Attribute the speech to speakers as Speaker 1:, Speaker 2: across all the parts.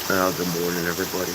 Speaker 1: Good morning, everybody.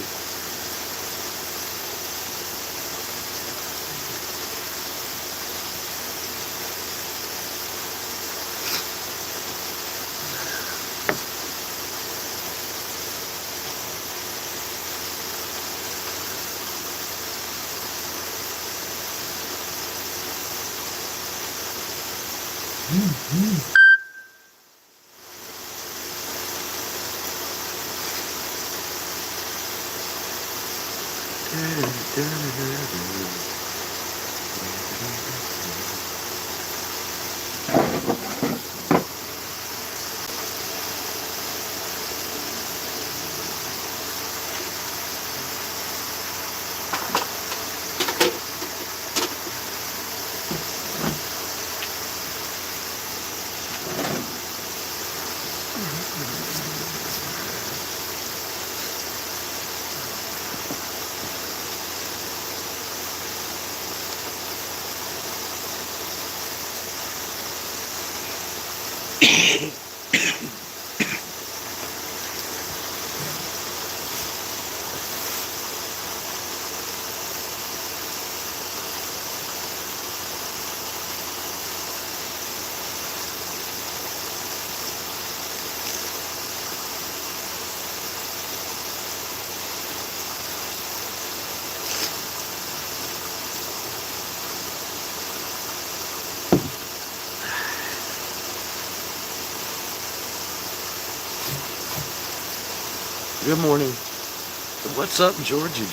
Speaker 1: Good morning. What's up, Georgie?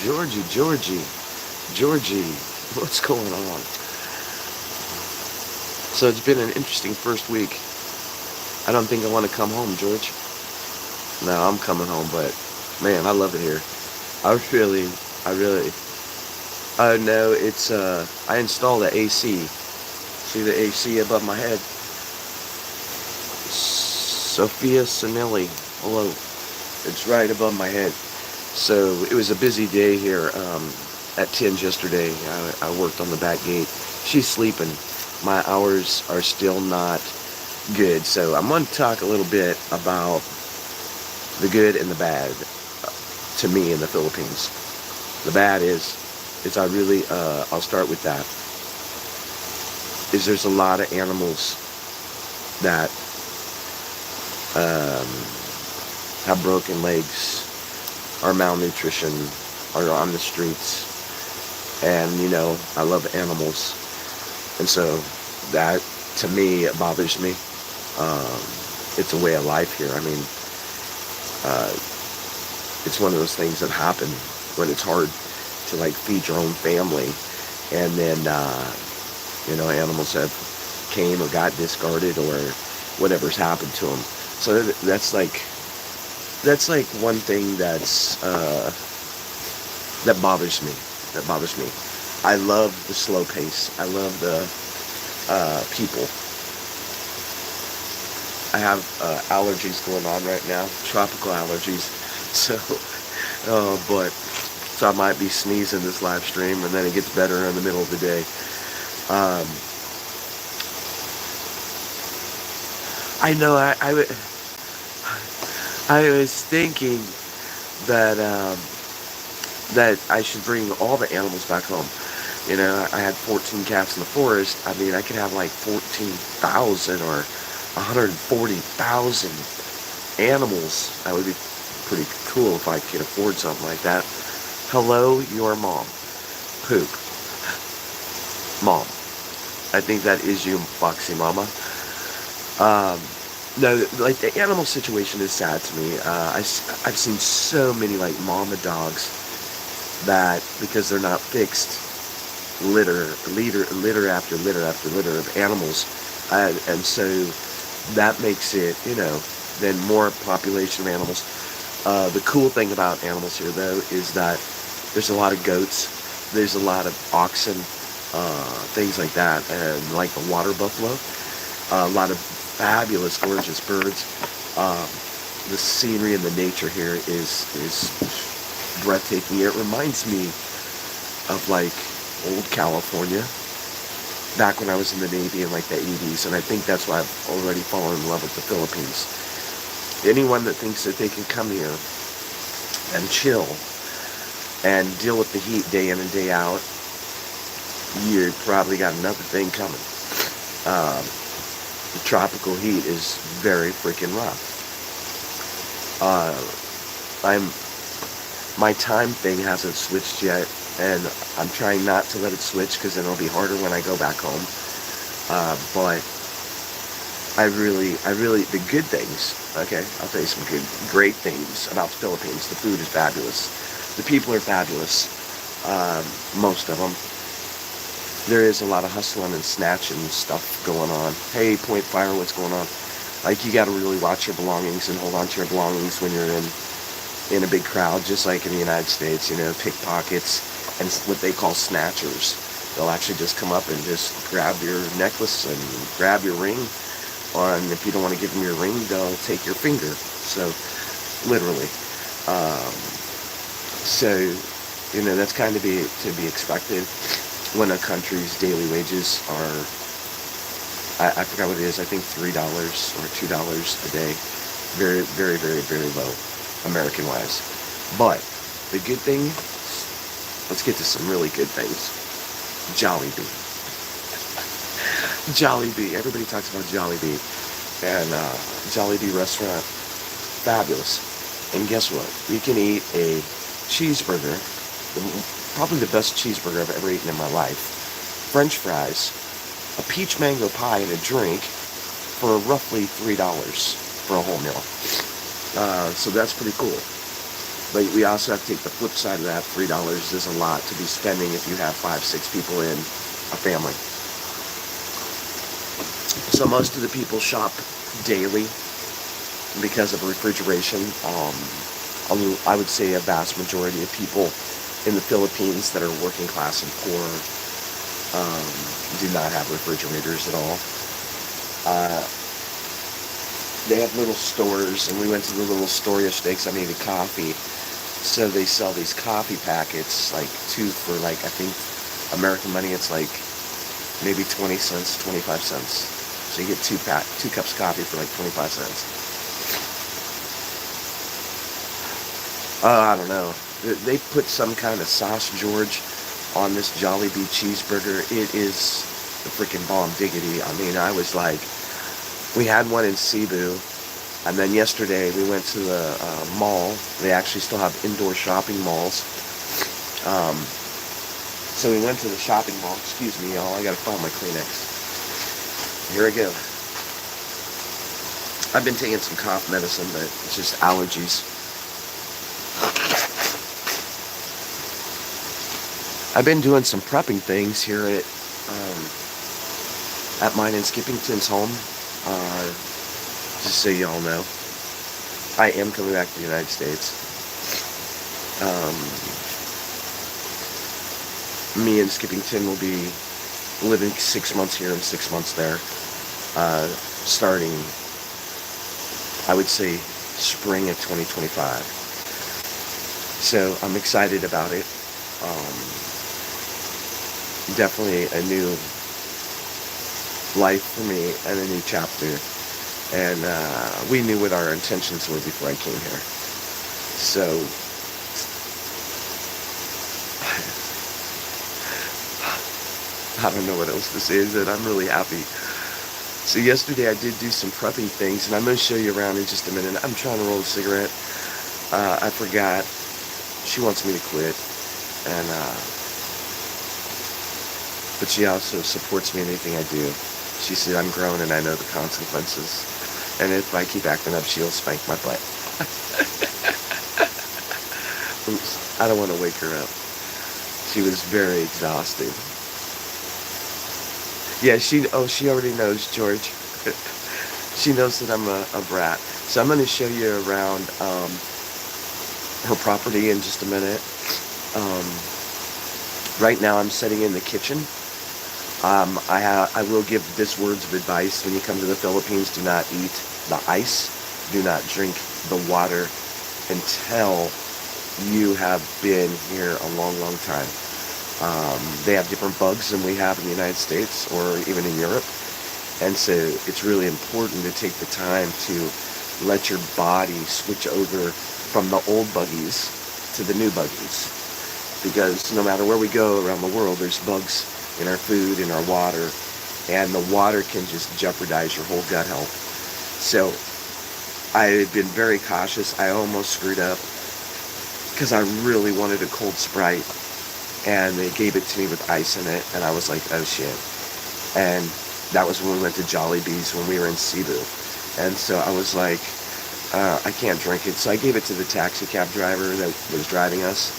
Speaker 1: What's going on? So it's been an interesting first week. I don't think I want to come home, George. No, I'm coming home, but man, I love it here. I really. Oh no, it's I installed the AC. See the AC above my head? ᴡᴟᴘᴘᴘᴇ. Hello. It's right above my head. So it was a busy day here at 10 yesterday. I worked on the back gate. She's sleeping. My hours are still not good. So I'm going to talk a little bit about the good and the bad to me in the Philippines. The bad is I'll start with that, is there's a lot of animals that have broken legs, are malnutrition, are on the streets. And, I love animals. And so that, to me, it bothers me. It's a way of life here. I mean, it's one of those things that happen when it's hard to, feed your own family. And then, animals have came or got discarded or whatever's happened to them. So that's one thing that bothers me. I love the slow pace. I love the people. I have allergies going on right now, tropical allergies. So I might be sneezing this live stream, and then it gets better in the middle of the day. I know. I was thinking that that I should bring all the animals back home. I had 14 cats in the forest. I mean, I could have 14,000 or 140,000 animals. That would be pretty cool if I could afford something like that. Hello, your mom. Poop. Mom. I think that is you, Foxy Mama. No, the animal situation is sad to me. I've seen so many mama dogs that, because they're not fixed, litter after litter of animals, and so that makes it, then more population of animals. The cool thing about animals here, though, is that there's a lot of goats, there's a lot of oxen, things like that, and the water buffalo, a lot of fabulous, gorgeous birds. The scenery and the nature here is breathtaking. It reminds me of old California, back when I was in the Navy in the 80s, and I think that's why I've already fallen in love with the Philippines. Anyone that thinks that they can come here and chill and deal with the heat day in and day out, you probably got another thing coming. The tropical heat is very freaking rough. My time thing hasn't switched yet, and I'm trying not to let it switch because then it'll be harder when I go back home. But the good things, okay, I'll tell you some great things about the Philippines. The food is fabulous. The people are fabulous, most of them. There is a lot of hustling and snatching stuff going on. Hey, Point Fire, what's going on? Like, you got to really watch your belongings and hold on to your belongings when you're in a big crowd, just like in the United States, you know, pickpockets and what they call snatchers. They'll actually just come up and just grab your necklace and grab your ring, and if you don't want to give them your ring, they'll take your finger. So, literally. So, you know, that's kind of to be expected when a country's daily wages are, I forgot what it is, I think $3 or $2 a day. Very, very, very, very low, American-wise. But the good thing, let's get to some really good things. Jollibee. Jollibee. Everybody talks about Jollibee. And Jollibee restaurant, fabulous. And guess what? You can eat a cheeseburger, probably the best cheeseburger I've ever eaten in my life, French fries, a peach mango pie, and a drink for roughly $3 for a whole meal. So that's pretty cool. But we also have to take the flip side of that. $3 is a lot to be spending if you have 5-6 people in a family. So most of the people shop daily because of refrigeration. I would say a vast majority of people in the Philippines that are working class and poor do not have refrigerators at all. They have little stores, and we went to the little store yesterday because I needed coffee. So they sell these coffee packets, like 2 for, like, I think American money, it's like maybe 20 cents, 25 cents. So you get 2 cups of coffee for like 25 cents. I don't know. They put some kind of sauce, George, on this Jollibee cheeseburger. It is the freaking bomb diggity. I mean, I was like, we had one in Cebu, and then yesterday we went to the mall. They actually still have indoor shopping malls. So we went to the shopping mall. Excuse me, y'all. I gotta find my Kleenex. Here I go. I've been taking some cough medicine, but it's just allergies. I've been doing some prepping things here at mine in Skippington's home. Just so y'all know, I am coming back to the United States. Me and Skippington will be living 6 months here and 6 months there, starting, I would say, spring of 2025. So I'm excited about it. Definitely a new life for me and a new chapter. And we knew what our intentions were before I came here. So I don't know what else to say, is that I'm really happy. So yesterday I did do some prepping things, and I'm going to show you around in just a minute. I'm trying to roll a cigarette. I forgot. She wants me to quit. And but she also supports me in anything I do. She said I'm grown and I know the consequences. And if I keep acting up, she'll spank my butt. Oops, I don't want to wake her up. She was very exhausted. Yeah, she already knows, George. She knows that I'm a brat. So I'm going to show you around her property in just a minute. Right now I'm sitting in the kitchen. I will give this words of advice when you come to the Philippines: do not eat the ice, do not drink the water until you have been here a long, long time. They have different bugs than we have in the United States or even in Europe, and so it's really important to take the time to let your body switch over from the old buggies to the new buggies. Because no matter where we go around the world, there's bugs in our food, in our water, and the water can just jeopardize your whole gut health. So I had been very cautious. I almost screwed up because I really wanted a cold Sprite, and they gave it to me with ice in it, and I was like, oh shit. And that was when we went to Jollibee's when we were in Cebu. And so I was like, I can't drink it. So I gave it to the taxi cab driver that was driving us.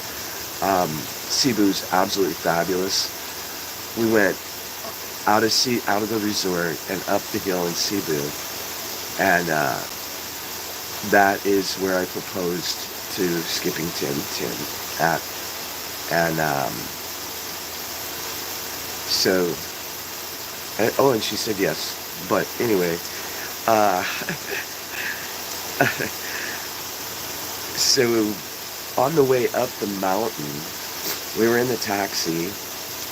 Speaker 1: Cebu's absolutely fabulous. We went out of the resort and up the hill in Cebu, and that is where I proposed to Skipping Tim at, and so, and she said yes. But anyway, so on the way up the mountain, we were in the taxi,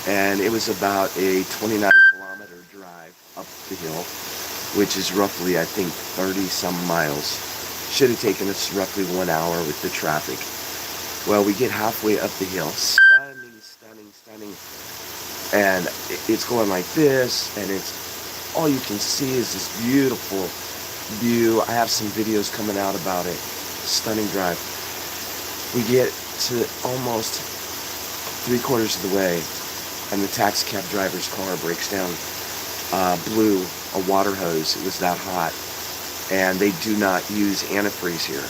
Speaker 1: and it was about a 29-kilometer drive up the hill, which is roughly, I think, 30-some miles. Should have taken us roughly 1 hour with the traffic. Well, we get halfway up the hill. Stunning. And it's going like this, and it's all you can see is this beautiful view. I have some videos coming out about it. Stunning drive. We get to almost 3/4 of the way, and the taxi cab driver's car breaks down. Blew a water hose. It was that hot. And they do not use antifreeze here.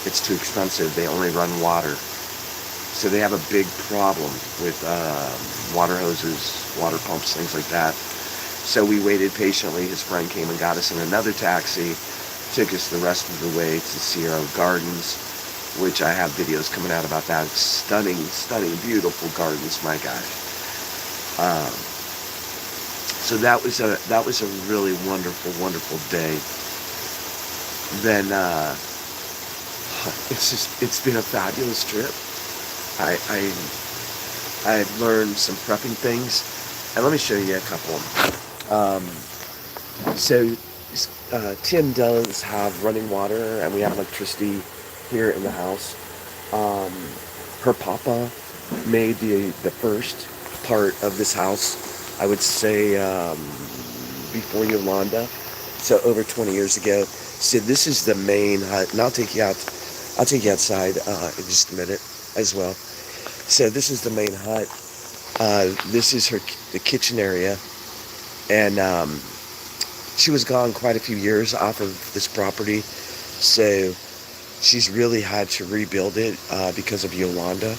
Speaker 1: It's too expensive. They only run water. So they have a big problem with water hoses, water pumps, things like that. So we waited patiently. His friend came and got us in another taxi, took us the rest of the way to Sierra Gardens, which I have videos coming out about that. Stunning, beautiful gardens, my gosh. So that was a really wonderful day. Then it's been a fabulous trip. I've learned some prepping things, and let me show you a couple. So Tim does have running water, and we have electricity here in the house. Her papa made the first part of this house, I would say, before Yolanda, so over 20 years ago. So this is the main hut, and I'll take you outside in just a minute as well. So this is the main hut. This is the kitchen area, and she was gone quite a few years off of this property, so she's really had to rebuild it because of Yolanda.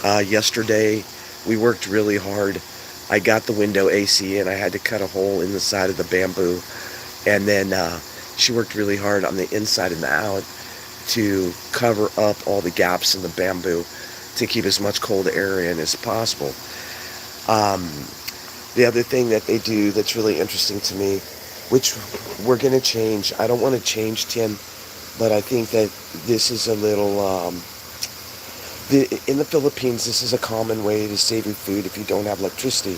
Speaker 1: Yesterday, we worked really hard. I got the window AC, and I had to cut a hole in the side of the bamboo, and then she worked really hard on the inside and the out to cover up all the gaps in the bamboo to keep as much cold air in as possible. The other thing that they do that's really interesting to me, which we're going to change, I don't want to change Tim, but I think that this is a little, in the Philippines, this is a common way to save your food if you don't have electricity.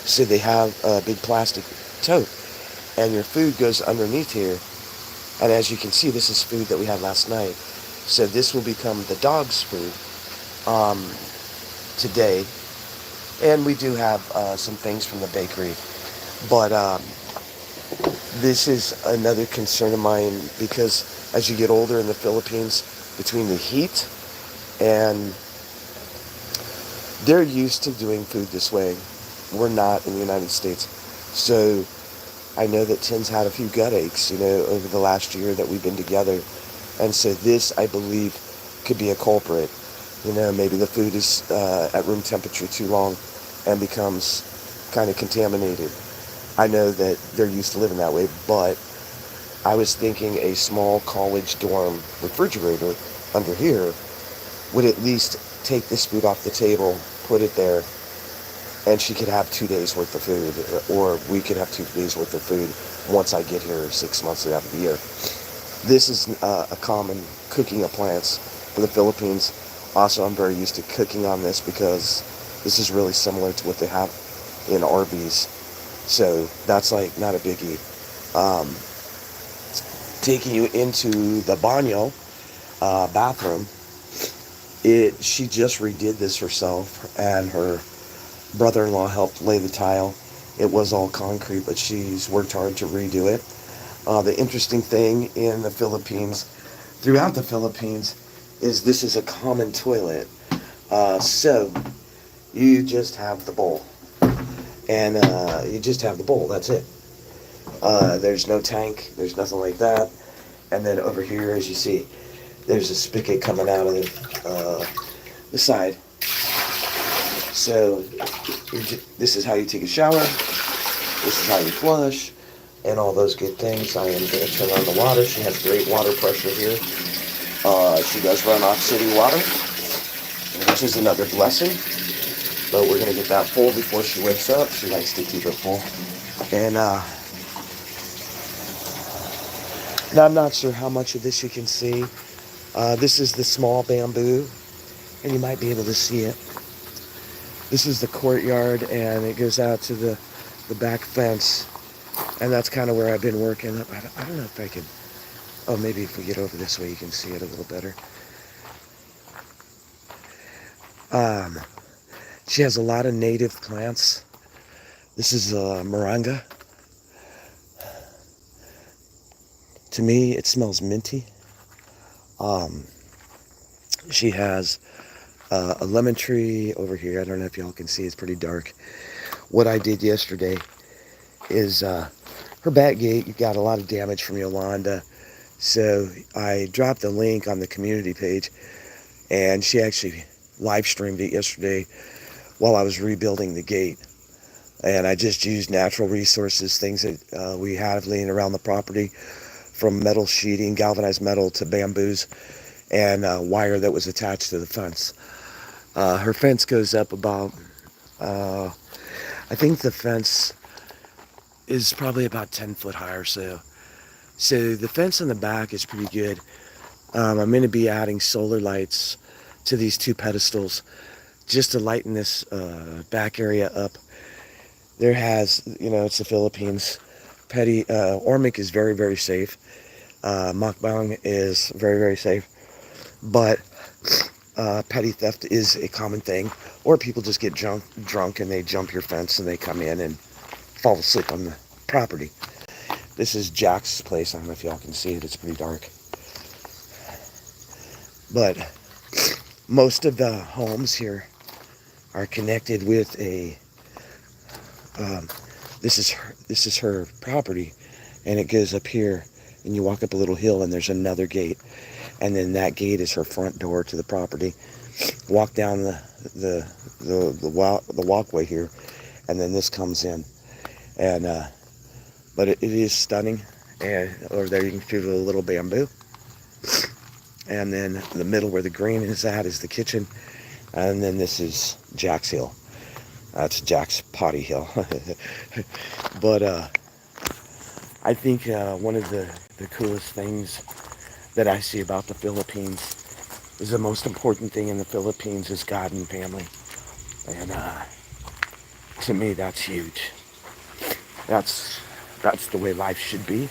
Speaker 1: So they have a big plastic tote, and your food goes underneath here. And as you can see, this is food that we had last night. So this will become the dog's food today. And we do have some things from the bakery. But this is another concern of mine, because as you get older in the Philippines, between the heat and they're used to doing food this way. We're not in the United States. So I know that Tim's had a few gut aches, over the last year that we've been together. And so this, I believe, could be a culprit. Maybe the food is at room temperature too long and becomes kind of contaminated. I know that they're used to living that way, but I was thinking a small college dorm refrigerator under here would at least take this food off the table, put it there, and she could have 2 days worth of food, or we could have 2 days worth of food once I get here 6 months out of the year. This is a common cooking appliance for the Philippines. Also, I'm very used to cooking on this because this is really similar to what they have in RVs. So that's like not a biggie. Taking you into the baño, bathroom. She just redid this herself, and her brother-in-law helped lay the tile. It was all concrete, but she's worked hard to redo it. The interesting thing in the Philippines, throughout the Philippines, is this is a common toilet. So you just have the bowl, and you just have the bowl. That's it. There's no tank. There's nothing like that. And then over here, as you see, there's a spigot coming out of the side. So this is how you take a shower. This is how you flush, and all those good things. I am going to turn on the water. She has great water pressure here. She does run off city water, which is another blessing. But we're going to get that full before she wakes up. She likes to keep it full. And now I'm not sure how much of this you can see. This is the small bamboo, and you might be able to see it. This is the courtyard, and it goes out to the back fence, and that's kind of where I've been working. I don't know if I can. Oh, maybe if we get over this way, you can see it a little better. She has a lot of native plants. This is moringa. To me, it smells minty. She has a lemon tree over here. I don't know if y'all can see. It's pretty dark. What I did yesterday is her back gate got a lot of damage from Yolanda. So I dropped a link on the community page, and she actually live streamed it yesterday while I was rebuilding the gate. And I just used natural resources, things that we have laying around the property, from metal sheeting, galvanized metal, to bamboos, and wire that was attached to the fence. Her fence goes up about, I think the fence is probably about 10 foot high or so. So the fence in the back is pretty good. I'm going to be adding solar lights to these two pedestals just to lighten this back area up. There has, it's the Philippines. Ormic is very, very safe. Mukbang is very, very safe. But petty theft is a common thing. Or people just get drunk and they jump your fence and they come in and fall asleep on the property. This is Jack's place. I don't know if y'all can see it. It's pretty dark. But most of the homes here are connected with a this is her property, and it goes up here, and you walk up a little hill, and there's another gate, and then that gate is her front door to the property. Walk down the walkway here, and then this comes in, and but it is stunning. And over there you can see the little bamboo, and then in the middle where the green is at is the kitchen, and then this is Jack's hill. That's Jack's potty hill. But I think one of the coolest things that I see about the Philippines is the most important thing in the Philippines is God and family. And to me, that's huge. That's the way life should be,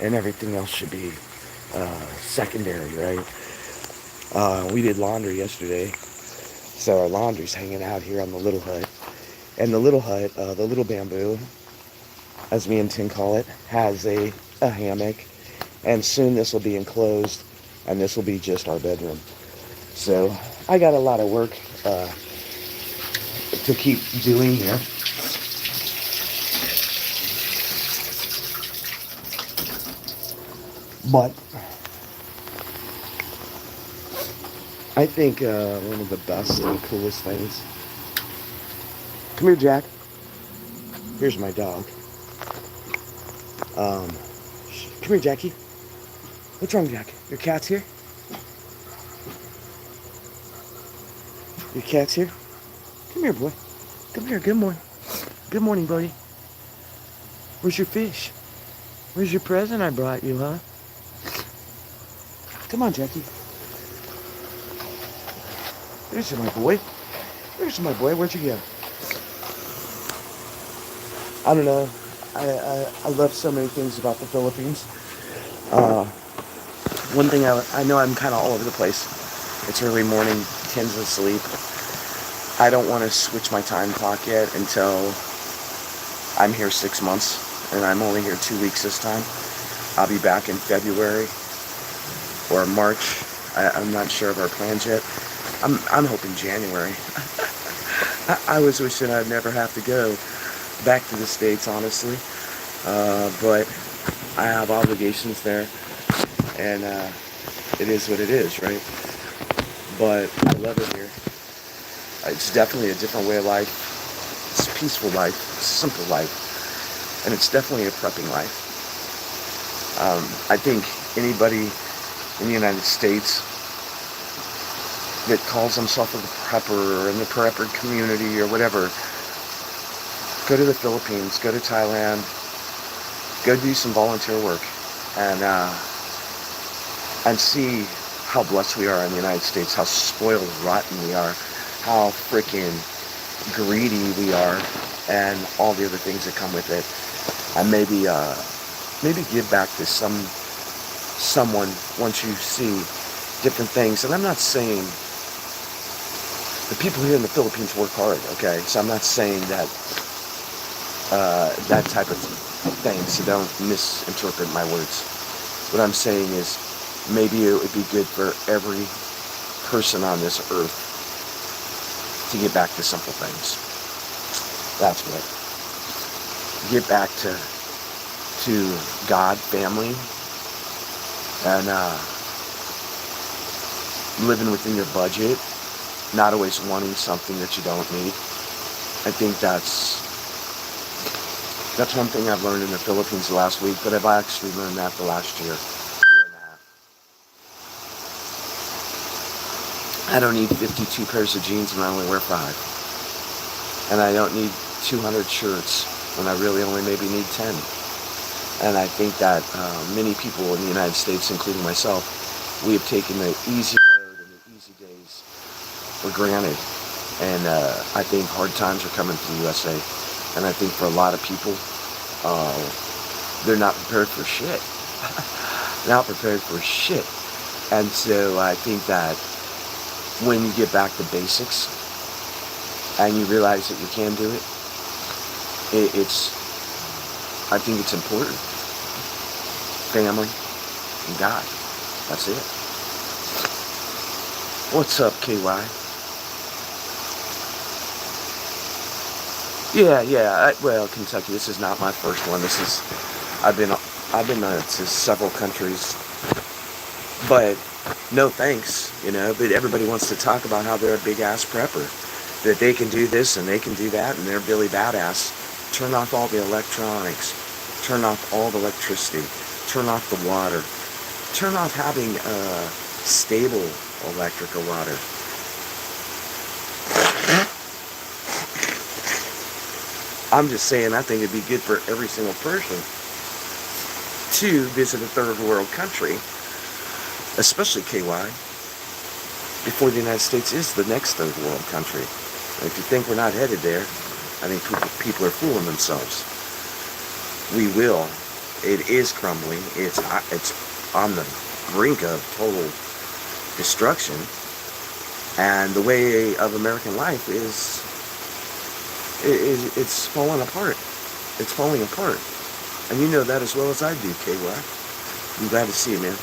Speaker 1: and everything else should be secondary, right? We did laundry yesterday, so our laundry's hanging out here on the little hut. And the little hut, the little bamboo, as me and Tim call it, has a hammock. And soon this will be enclosed, and this will be just our bedroom. So I got a lot of work to keep doing here. But I think one of the best and coolest things. Come here, Jack. Here's my dog. Come here, Jackie. What's wrong, Jack? Your cat's here? Your cat's here? Come here, boy. Come here. Good morning. Good morning, buddy. Where's your fish? Where's your present I brought you, huh? Come on, Jackie. There's my boy. There's my boy. Where'd you go? I don't know. I love so many things about the Philippines. One thing I know I'm kind of all over the place. It's early morning. tends to sleep. I don't want to switch my time clock yet until I'm here 6 months, and I'm only here 2 weeks this time. I'll be back in February or March. I'm not sure of our plans yet. I'm hoping January. I was wishing I'd never have to go back to the States, honestly. But I have obligations there, and it is what it is, right? But I love it here. It's definitely a different way of life. It's a peaceful life, a simple life, and it's definitely a prepping life. I think anybody in the United States that calls himself a prepper or in the prepper community or whatever, go to the Philippines, go to Thailand, go do some volunteer work, and see how blessed we are in the United States, how spoiled rotten we are, how freaking greedy we are, and all the other things that come with it. And maybe give back to someone once you see different things. And I'm not saying the people here in the Philippines work hard, okay? So I'm not saying that that type of thing, so don't misinterpret my words. What I'm saying is maybe it would be good for every person on this earth to get back to simple things. That's what. Get back to God, family, and living within your budget, not always wanting something that you don't need. I think that's one thing I've learned in the Philippines the last week, but I've actually learned that the last year and a half. I don't need 52 pairs of jeans when I only wear 5. And I don't need 200 shirts when I really only maybe need 10. And I think that many people in the United States, including myself, we have taken the easy road and the easy days for granted. And I think hard times are coming to the USA. And I think for a lot of people, they're not prepared for shit. Not prepared for shit. And so I think that when you get back to basics and you realize that you can do it, I think it's important. Family and God. That's it. What's up, KY? Yeah. Well, Kentucky. This is not my first one. I've been to several countries, but no thanks. But everybody wants to talk about how they're a big ass prepper, that they can do this and they can do that, and they're really badass. Turn off all the electronics. Turn off all the electricity. Turn off the water. Turn off having stable electric or water. I'm just saying, I think it'd be good for every single person to visit a third world country, especially KY, before the United States is the next third world country. And if you think we're not headed there, I think people are fooling themselves. We will. It is crumbling. It's on the brink of total destruction. And the way of American life is it's falling apart. It's falling apart. And you know that as well as I do, KY. I'm glad to see you, man.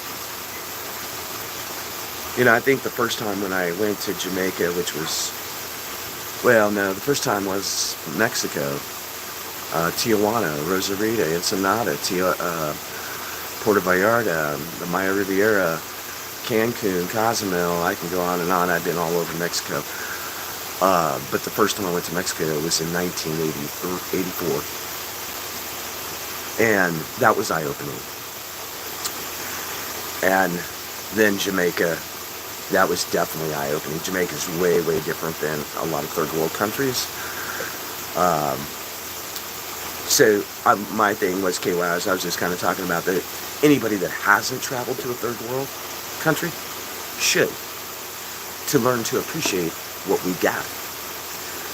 Speaker 1: I think the first time when I went to Jamaica, which was, the first time was Mexico. Tijuana, Rosarito, Ensenada, Puerto Vallarta, the Maya Riviera, Cancun, Cozumel. I can go on and on. I've been all over Mexico. But the first time I went to Mexico was in 1984. And that was eye-opening. And then Jamaica, that was definitely eye-opening. Jamaica's way, way different than a lot of third world countries. So my thing was, KY, I was just kind of talking about that anybody that hasn't traveled to a third world country should, to learn to appreciate what we got,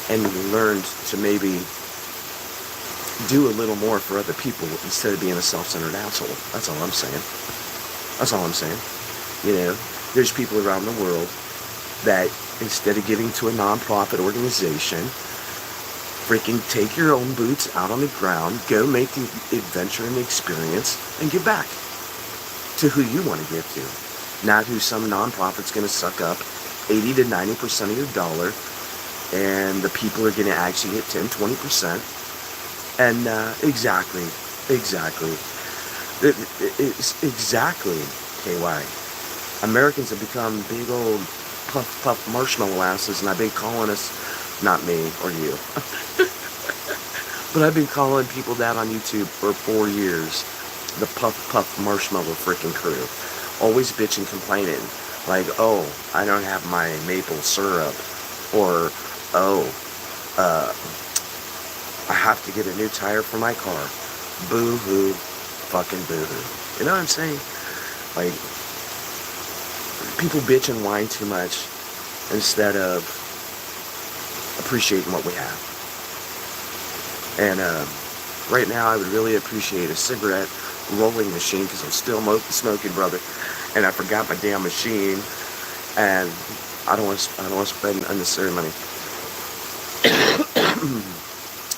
Speaker 1: and learn to maybe do a little more for other people instead of being a self-centered asshole. That's all I'm saying. That's all I'm saying. There's people around the world that instead of giving to a nonprofit organization, freaking take your own boots out on the ground, go make the adventure and the experience, and give back to who you want to give to. Not who some nonprofit's going to suck up 80 to 90% of your dollar, and the people are going to actually hit 10, 20%. And exactly. It's exactly, KY. Americans have become big old puff marshmallow asses, and I've been calling us, not me or you, but I've been calling people that on YouTube for 4 years, the puff marshmallow freaking crew. Always bitching, complaining, like, oh, I don't have my maple syrup, or, oh, I have to get a new tire for my car. Boo-hoo, fucking boo-hoo. You know what I'm saying? Like, people bitch and whine too much instead of appreciating what we have. And right now, I would really appreciate a cigarette rolling machine, because I'm still smoking, brother, and I forgot my damn machine, and I don't want to spend unnecessary money.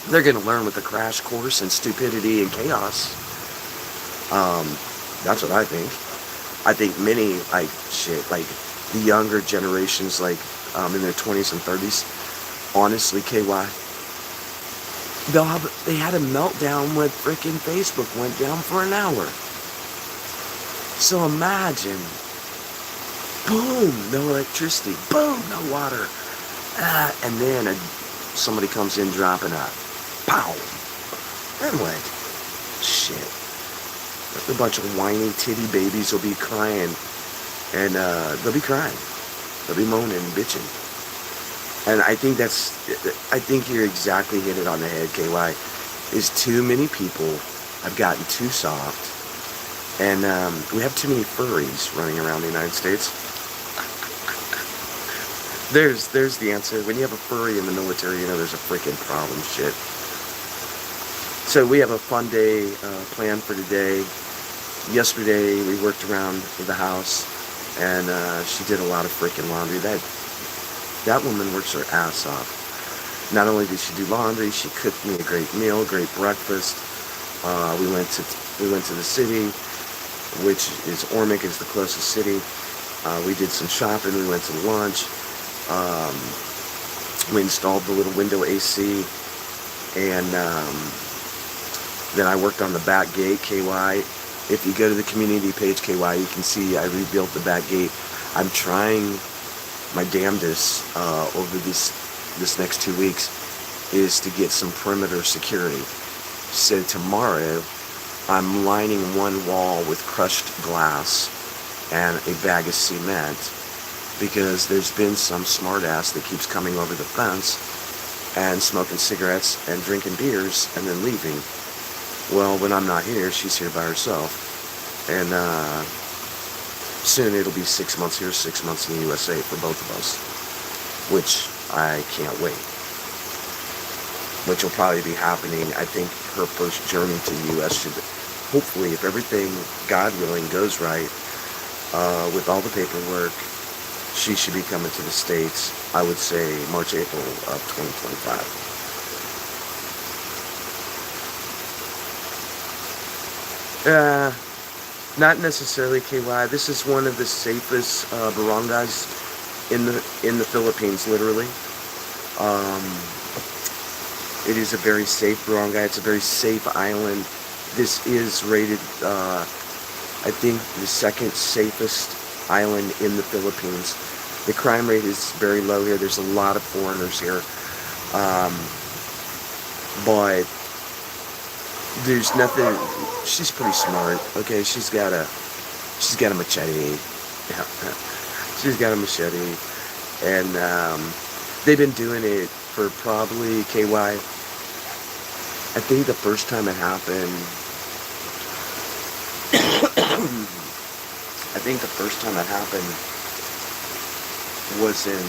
Speaker 1: They're going to learn with the crash course in stupidity and chaos. That's what I think. I think many, like, the younger generations, like, in their 20s and 30s, honestly, KY, they had a meltdown when frickin' Facebook went down for an hour. So imagine, boom, no electricity, boom, no water, and then somebody comes in dropping a pow. Then what? Shit. A bunch of whiny titty babies will be crying, and they'll be crying. They'll be moaning and bitching. And I think you're exactly hit it on the head, KY, is too many people have gotten too soft, and we have too many furries running around the United States. There's the answer. When you have a furry in the military, you know there's a freaking problem, shit. So we have a fun day planned for today. Yesterday we worked around the house, and she did a lot of freaking laundry. That woman works her ass off. Not only did she do laundry, she cooked me a great meal, great breakfast. We went to the city, which is Ormic is the closest city. We did some shopping. We went to lunch. We installed the little window AC, and then I worked on the back gate, KY. If you go to the community page, KY, you can see I rebuilt the back gate. I'm trying my damnedest over this next 2 weeks is to get some perimeter security. So tomorrow, I'm lining one wall with crushed glass and a bag of cement, because there's been some smartass that keeps coming over the fence and smoking cigarettes and drinking beers and then leaving. Well, when I'm not here, she's here by herself. And soon it'll be 6 months here, 6 months in the USA for both of us, which I can't wait. Which will probably be happening. I think her first journey to the US should, hopefully, if everything, God willing, goes right, with all the paperwork, she should be coming to the States, I would say, March, April of 2025. Not necessarily, KY. This is one of the safest barangays in the Philippines, literally. It is a very safe barangay. It's a very safe island. This is rated, I think, the second safest island in the Philippines. The crime rate is very low here. There's a lot of foreigners here. But there's nothing. She's pretty smart. Okay, she's got a machete. Yeah. She's got a machete, and they've been doing it for probably, KY, I think the first time it happened, was in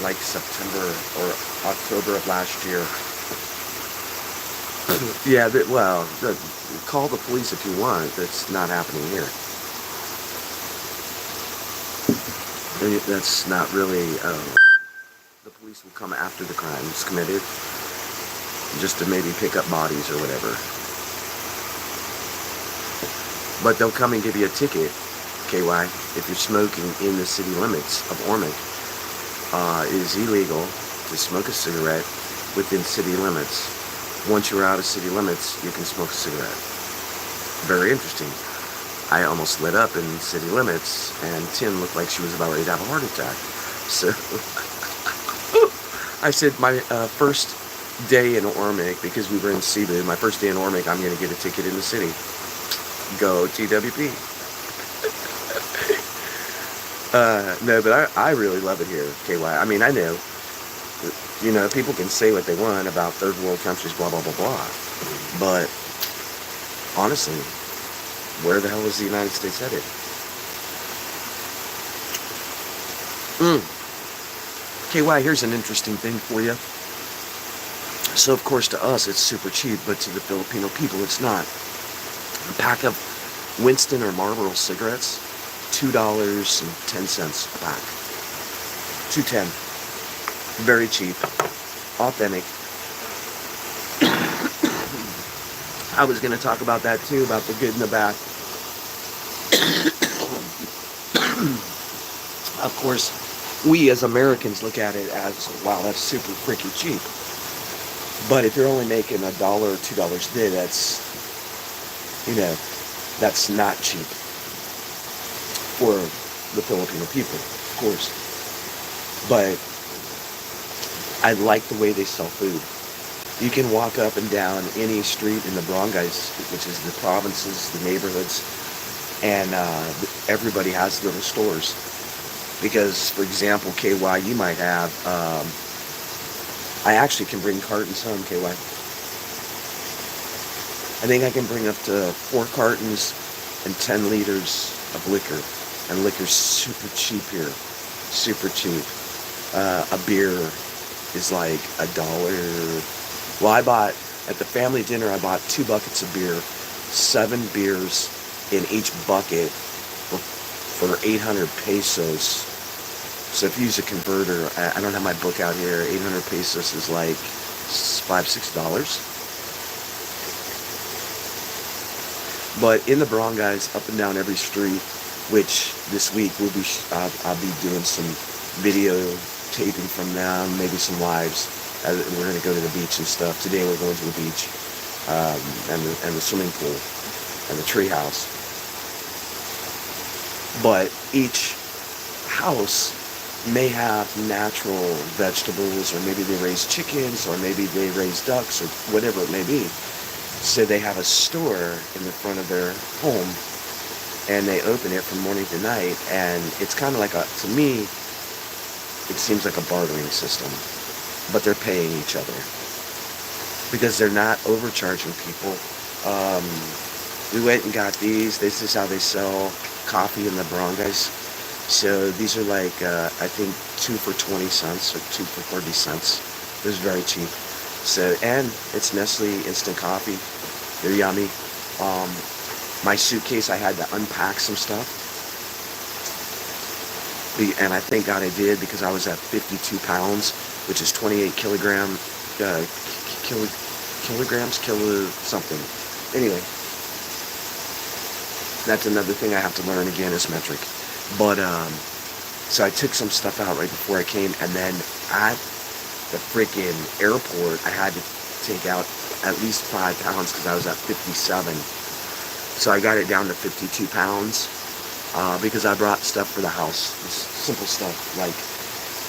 Speaker 1: like September or October of last year. Yeah, call the police if you want. That's not happening here. That's not really, the police will come after the crimes committed, just to maybe pick up bodies or whatever. But they'll come and give you a ticket, KY, if you're smoking in the city limits of Ormic. It is illegal to smoke a cigarette within city limits. Once you're out of city limits, you can smoke a cigarette. Very interesting. I almost lit up in city limits, and Tim looked like she was about ready to have a heart attack. So I said my first day in Ormic, because we were in Cebu, my first day in Ormic, I'm going to get a ticket in the city. Go TWP. No, but I really love it here, KY. I mean, I know, you know, people can say what they want about third world countries, blah, blah, blah, blah. But honestly, where the hell is the United States headed? KY, here's an interesting thing for you. So, of course, to us, it's super cheap, but to the Filipino people, it's not. A pack of Winston or Marlboro cigarettes, $2.10 a pack. $2.10. Very cheap. Authentic. I was going to talk about that too, about the good and the bad. Of course, we as Americans look at it as, wow, that's super freaking cheap. But if you're only making $1 or $2 a day, that's, you know, that's not cheap for the Filipino people, of course. But I like the way they sell food. You can walk up and down any street in the barangays, which is the provinces, the neighborhoods, and everybody has little stores. Because, for example, KY, you might have, I actually can bring cartons home, KY. I think I can bring up to 4 cartons and 10 liters of liquor. And liquor's super cheap here. Super cheap. A beer is like $1. Well, I bought, at the family dinner, I bought 2 buckets of beer, 7 beers in each bucket for 800 pesos. So if you use a converter, I don't have my book out here, 800 pesos is like $5-6. But in the barangays, up and down every street, which this week we'll be, I'll be doing some video taping from them, maybe some lives. We're going to go to the beach and stuff. Today we're going to the beach and the swimming pool and the tree house. But each house may have natural vegetables, or maybe they raise chickens, or maybe they raise ducks, or whatever it may be. So they have a store in the front of their home, and they open it from morning to night, and it's kind of like to me, it seems like a bartering system, but they're paying each other, because they're not overcharging people. We went and got these. This is how they sell coffee in the barangays. So these are like, I think 2 for 20 cents or 2 for 30 cents. It was very cheap. So, and it's Nestle instant coffee. They're yummy. My suitcase, I had to unpack some stuff. And I thank God I did, because I was at 52 pounds, which is 28 kilograms, kilo something. Anyway, that's another thing I have to learn again, is metric. But, so I took some stuff out right before I came, and then at the freaking airport, I had to take out at least 5 pounds, because I was at 57. So I got it down to 52 pounds, because I brought stuff for the house, just simple stuff, like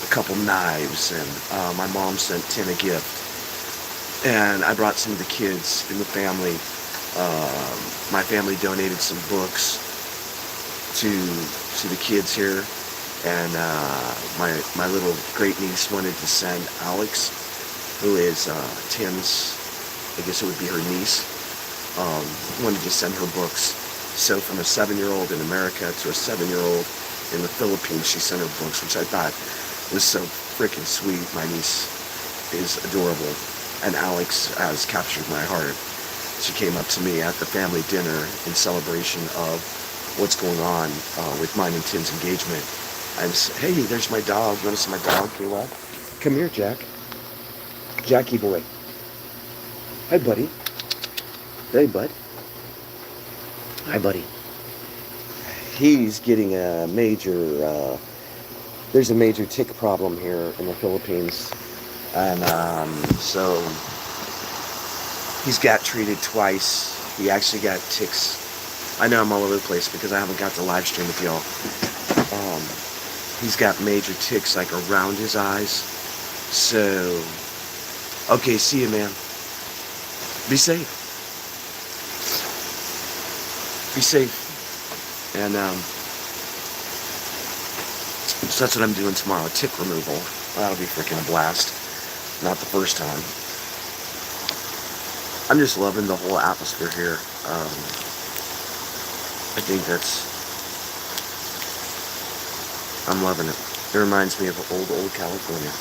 Speaker 1: a couple knives, and my mom sent Tim a gift. And I brought some of the kids in the family. My family donated some books to the kids here, and my little great niece wanted to send Alex, who is Tim's, I guess it would be her niece, wanted to send her books. So from a 7-year-old in America to a 7-year-old in the Philippines, she sent her books, which I thought was so freaking sweet. My niece is adorable, and Alex has captured my heart. She came up to me at the family dinner in celebration of what's going on with mine and Tim's engagement. Hey, there's my dog. You want to see my dog, Kayla? Come here, Jack. Jackie boy. Hi, buddy. Hey, bud. Hi, buddy. He's getting a major, there's a major tick problem here in the Philippines. And so he's got treated twice. He actually got ticks. I know I'm all over the place because I haven't got to live stream with y'all. He's got major ticks like around his eyes. So, okay, see you, man. Be safe. Be safe. And so that's what I'm doing tomorrow, tick removal. That'll be freaking a blast. Not the first time. I'm just loving the whole atmosphere here. I think I'm loving it. It reminds me of old California.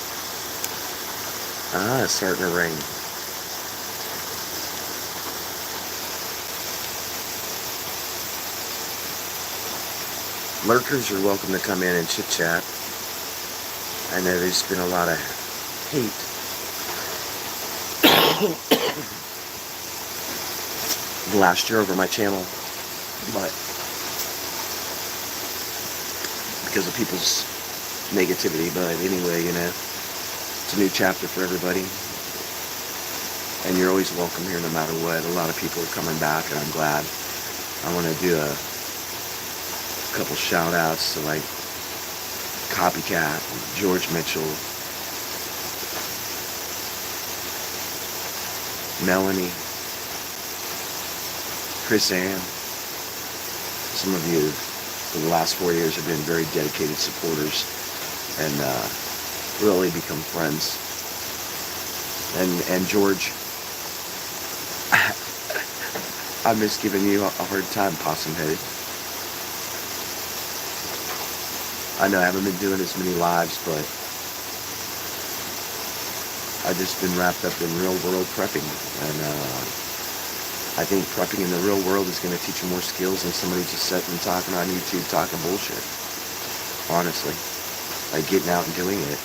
Speaker 1: It's starting to rain. Lurkers are welcome to come in and chit chat. I know there's been a lot of hate. Last year over my channel, but because of people's negativity. But anyway, you know, it's a new chapter for everybody, and you're always welcome here no matter what. A lot of people are coming back, and I'm glad. I want to do a couple shout outs to like Copycat, George Mitchell, Melanie, Chris Ann. Some of you for the last 4 years have been very dedicated supporters and really become friends. And George, I miss giving you a hard time, possum headed. I know I haven't been doing as many lives, but I've just been wrapped up in real world prepping, and I think prepping in the real world is going to teach you more skills than somebody just sitting and talking on YouTube talking bullshit. Honestly, like getting out and doing it.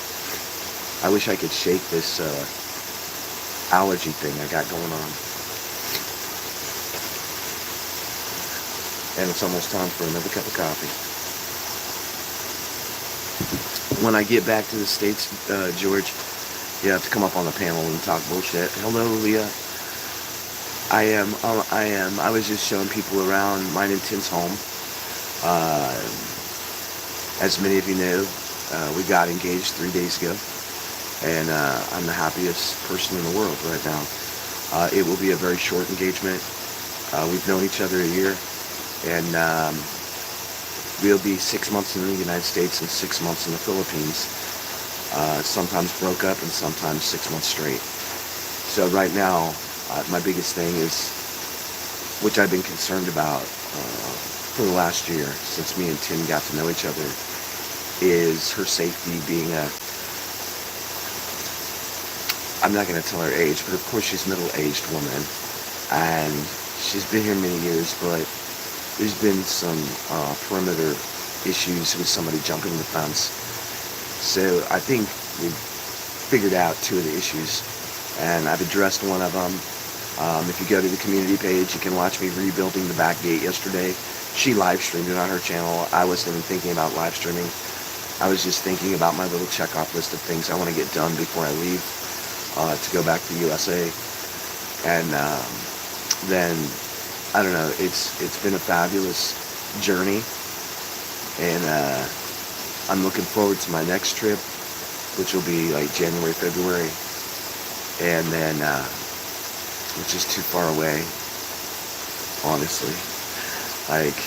Speaker 1: I wish I could shake this allergy thing I got going on. And it's almost time for another cup of coffee. When I get back to the States, George, you have to come up on the panel and talk bullshit. Hello, Leah. I am. I was just showing people around mine and Tim's home. As many of you know, we got engaged 3 days ago, and I'm the happiest person in the world right now. It will be a very short engagement. We've known each other a year, and we'll be 6 months in the United States and 6 months in the Philippines. Sometimes broke up and sometimes 6 months straight. So right now, my biggest thing is, which I've been concerned about for the last year, since me and Tim got to know each other, is her safety being I'm not going to tell her age, but of course she's a middle-aged woman, and she's been here many years, but there's been some perimeter issues with somebody jumping the fence. So I think we've figured out 2 of the issues, and I've addressed one of them. If you go to the community page, you can watch me rebuilding the back gate yesterday. She live streamed it on her channel. I wasn't even thinking about live streaming. I was just thinking about my little checkoff list of things I want to get done before I leave to go back to the USA. And then, I don't know, it's been a fabulous journey, and I'm looking forward to my next trip, which will be like January, February, and then which is too far away, honestly. Like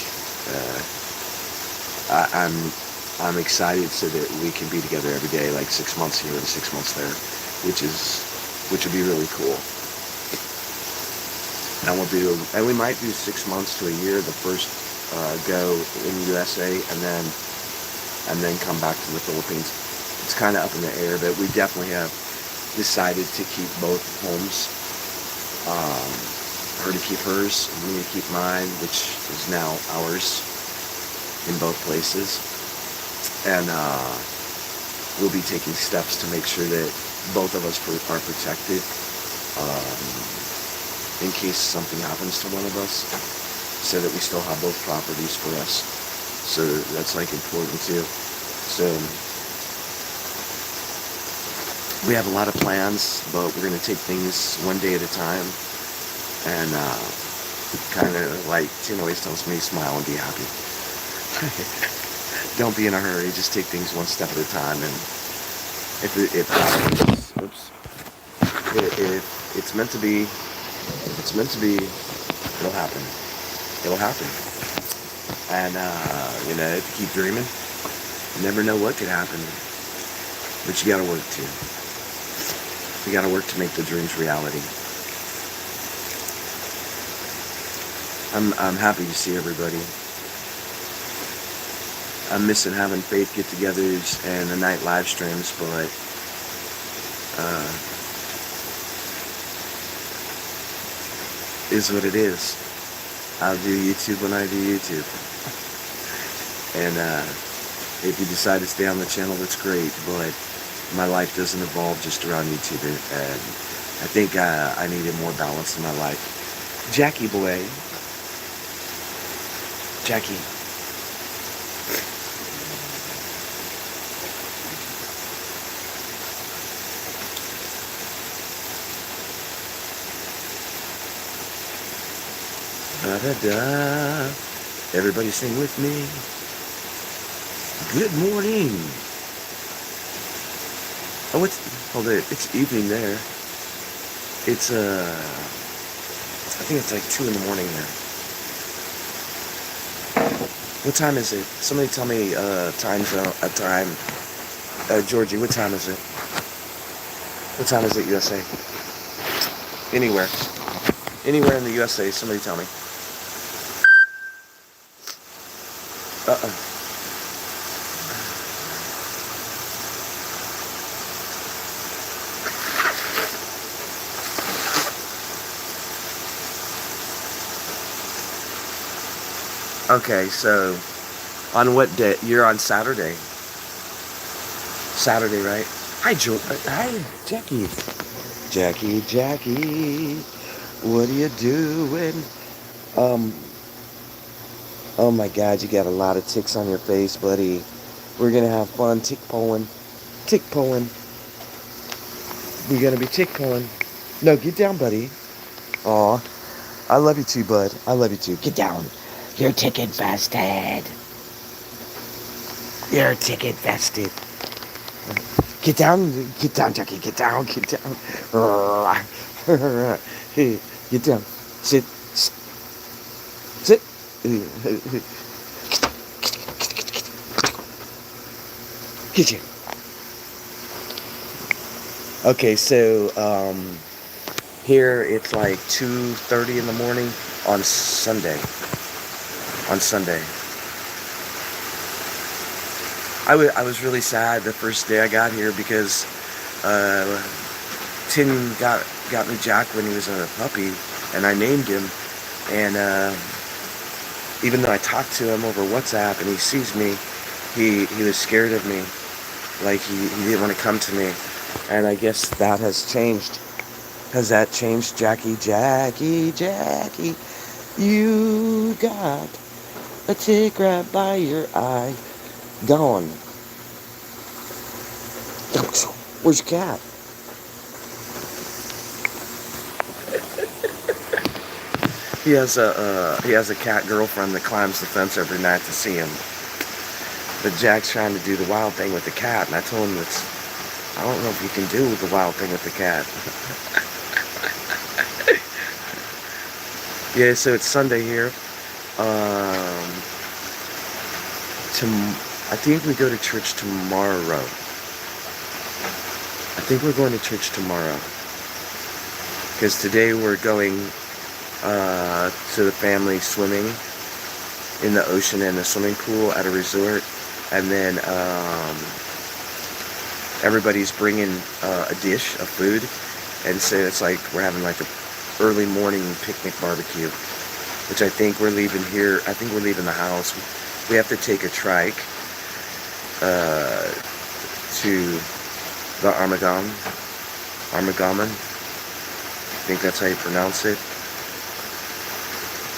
Speaker 1: I'm excited so that we can be together every day, like 6 months here and 6 months there, which would be really cool. And we might do 6 months to a year, the first go in the USA, and then come back to the Philippines. It's kind of up in the air, but we definitely have decided to keep both homes. Her to keep hers, and me to keep mine, which is now ours in both places. and we'll be taking steps to make sure that both of us are protected in case something happens to one of us, so that we still have both properties for us. So that's like important too. So we have a lot of plans, but we're going to take things one day at a time, and kind of like Tin always tells me, smile and be happy. Don't be in a hurry, just take things one step at a time, and if it's meant to be, it'll happen. It'll happen. And if you keep dreaming, you never know what could happen. But you gotta work too. You gotta work to make the dreams reality. I'm happy to see everybody. I'm missing having faith get-togethers and the night live streams, but is what it is. I'll do YouTube when I do YouTube. And if you decide to stay on the channel, that's great, but my life doesn't evolve just around YouTube, and I think I needed more balance in my life. Jackie boy. Jackie. Da-da-da. Everybody sing with me. Good morning. Oh, hold it. It's evening there. It's I think it's like 2 in the morning there. What time is it? Somebody tell me time. Georgie, what time is it? What time is it, USA? Anywhere in the USA, somebody tell me. Okay, so on what day? You're on Saturday. Saturday, right? Hi, hi, Jackie. Jackie, what are you doing? Oh my God, you got a lot of ticks on your face, buddy. We're gonna have fun tick pulling. We're gonna be tick pulling. No, get down, buddy. Aw, I love you too, bud. I love you too. Get down. You're tick infested. You're tick infested. Get down, Jackie. Get down. Get down. Sit. Get you. Okay, so here it's like 2:30 in the morning on Sunday. I was really sad the first day I got here because Tin got me Jack when he was a puppy, and I named him, and even though I talked to him over WhatsApp and he sees me, he was scared of me, like he didn't want to come to me, and I guess that has changed. Has that changed, Jackie? You got a tick right by your eye. Gone. Where's your cat? He has a cat girlfriend that climbs the fence every night to see him. But Jack's trying to do the wild thing with the cat, and I told him I don't know if you can do the wild thing with the cat. Yeah, so it's Sunday here. I think we go to church tomorrow. I think we're going to church tomorrow. Because today we're going to the family swimming in the ocean and a swimming pool at a resort. And then everybody's bringing a dish of food. And so it's like we're having like a early morning picnic barbecue, which I think we're leaving here. I think we're leaving the house. We have to take a trike to the Armageddon. I think that's how you pronounce it.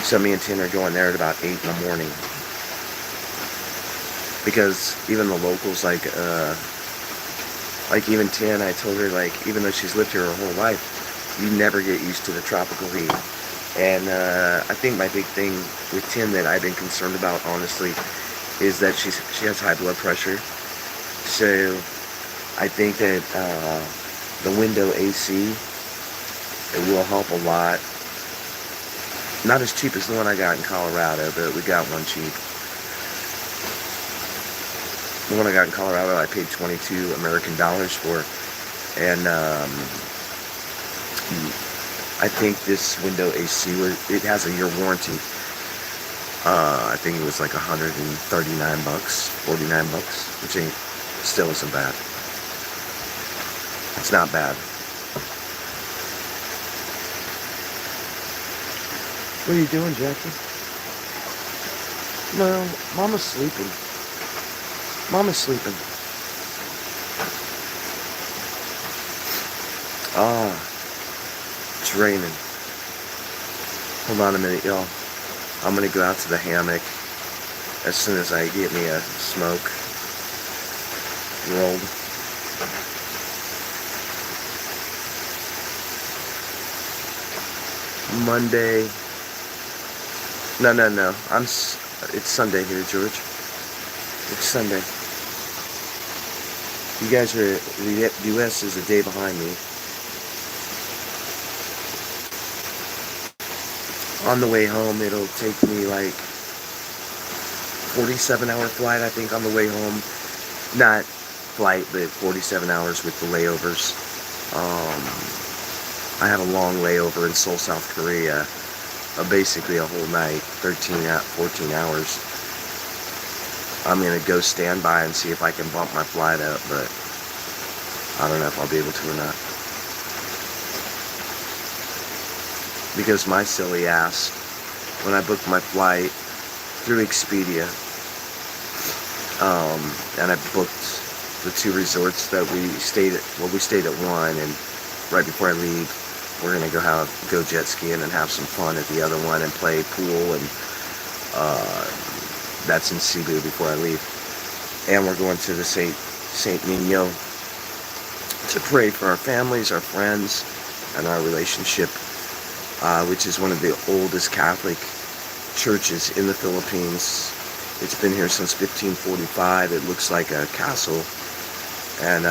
Speaker 1: So me and Tin are going there at about 8 in the morning. Because even the locals, like even Tin, I told her, like, even though she's lived here her whole life, you never get used to the tropical heat. And I think my big thing with Tin that I've been concerned about, honestly, is that she has high blood pressure. So I think that the window AC, it will help a lot. Not as cheap as the one I got in Colorado, but we got one cheap. The one I got in Colorado, I paid 22 American dollars for. And I think this window AC, it has a year warranty. I think it was like 139 bucks, 49 bucks, which still isn't bad. It's not bad. What are you doing, Jackie? No, Mama's sleeping. Mama's sleeping. Ah, it's raining. Hold on a minute, y'all. I'm gonna go out to the hammock as soon as I get me a smoke rolled. Monday. No. It's Sunday here, George. It's Sunday. You guys are, the U.S. is a day behind me. On the way home, it'll take me like 47-hour flight, I think, on the way home. Not flight, but 47 hours with the layovers. I have a long layover in Seoul, South Korea. Basically a whole night, 14 hours. I'm going to go stand by and see if I can bump my flight up, but I don't know if I'll be able to or not. Because my silly ass, when I booked my flight through Expedia, and I booked the 2 resorts that we stayed at, well, we stayed at one, and right before I leave, we're going to go jet skiing and have some fun at the other one and play pool, and that's in Cebu before I leave. And we're going to the Saint Nino to pray for our families, our friends, and our relationship, which is one of the oldest Catholic churches in the Philippines. It's been here since 1545. It looks like a castle, and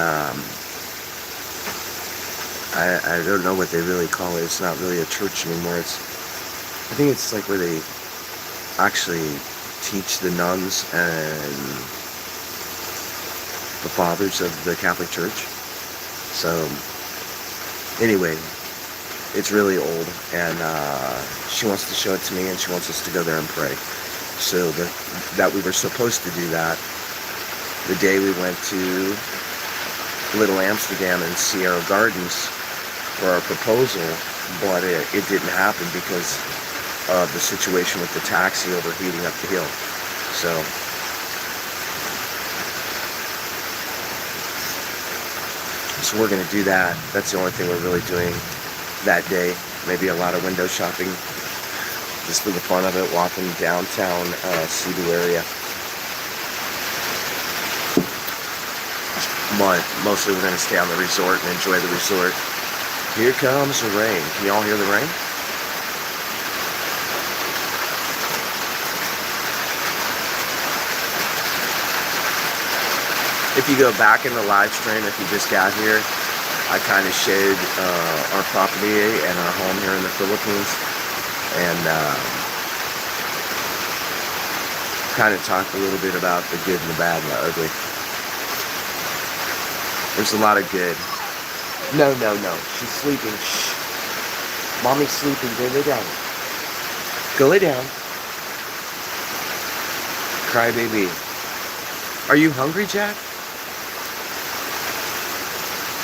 Speaker 1: I don't know what they really call it. It's not really a church anymore. I think it's like where they actually teach the nuns and the fathers of the Catholic Church. So anyway, it's really old, and she wants to show it to me, and she wants us to go there and pray. So that we were supposed to do that the day we went to Little Amsterdam and Sierra Gardens for our proposal, but it didn't happen because of the situation with the taxi overheating up the hill. So we're going to do that. That's the only thing we're really doing that day. Maybe a lot of window shopping, just for the fun of it, walking downtown Cebu area. But mostly we're going to stay on the resort and enjoy the resort. Here comes the rain. Can y'all hear the rain? If you go back in the live stream, if you just got here, I kind of showed our property and our home here in the Philippines, and kind of talked a little bit about the good and the bad and the ugly. There's a lot of good. No. She's sleeping. Shh. Mommy's sleeping. Go lay down. Go lay down. Cry baby. Are you hungry, Jack?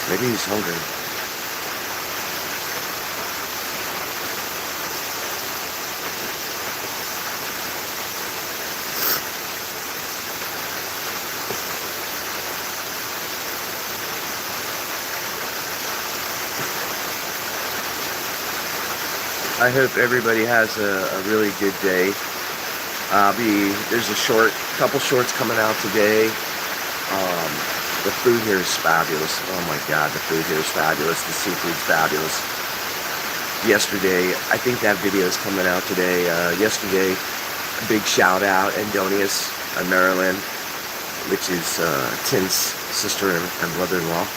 Speaker 1: Maybe he's hungry. I hope everybody has a really good day. There's a couple shorts coming out today. The food here is fabulous. Oh my God, the food here is fabulous. The seafood's fabulous. Yesterday, I think that video is coming out today. Yesterday, a big shout out, Endonius, Maryland, which is Tim's sister and brother-in-law.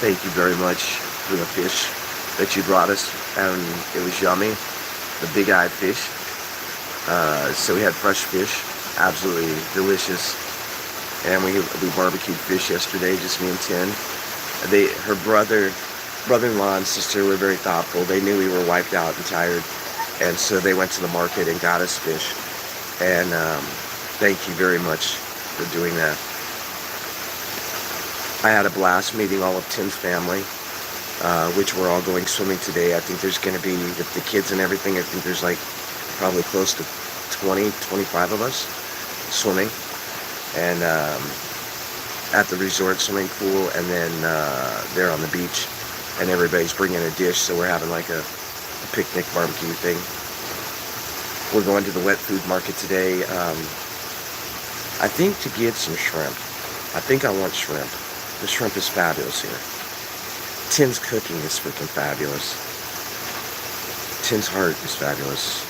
Speaker 1: Thank you very much for the fish that you brought us, and it was yummy. The big-eyed fish. So we had fresh fish, absolutely delicious. And we barbecued fish yesterday, just me and Tin. Her brother-in-law and sister were very thoughtful. They knew we were wiped out and tired, and so they went to the market and got us fish. And thank you very much for doing that. I had a blast meeting all of Tim's family, which we're all going swimming today. I think there's going to be, with the kids and everything, I think there's like probably close to 20, 25 of us swimming. And at the resort swimming pool, and then there on the beach, and everybody's bringing a dish, so we're having like a picnic barbecue thing. We're going to the wet food market today, I think to get some shrimp. I think I want shrimp. The shrimp is fabulous here. Tim's cooking is freaking fabulous. Tim's heart is fabulous.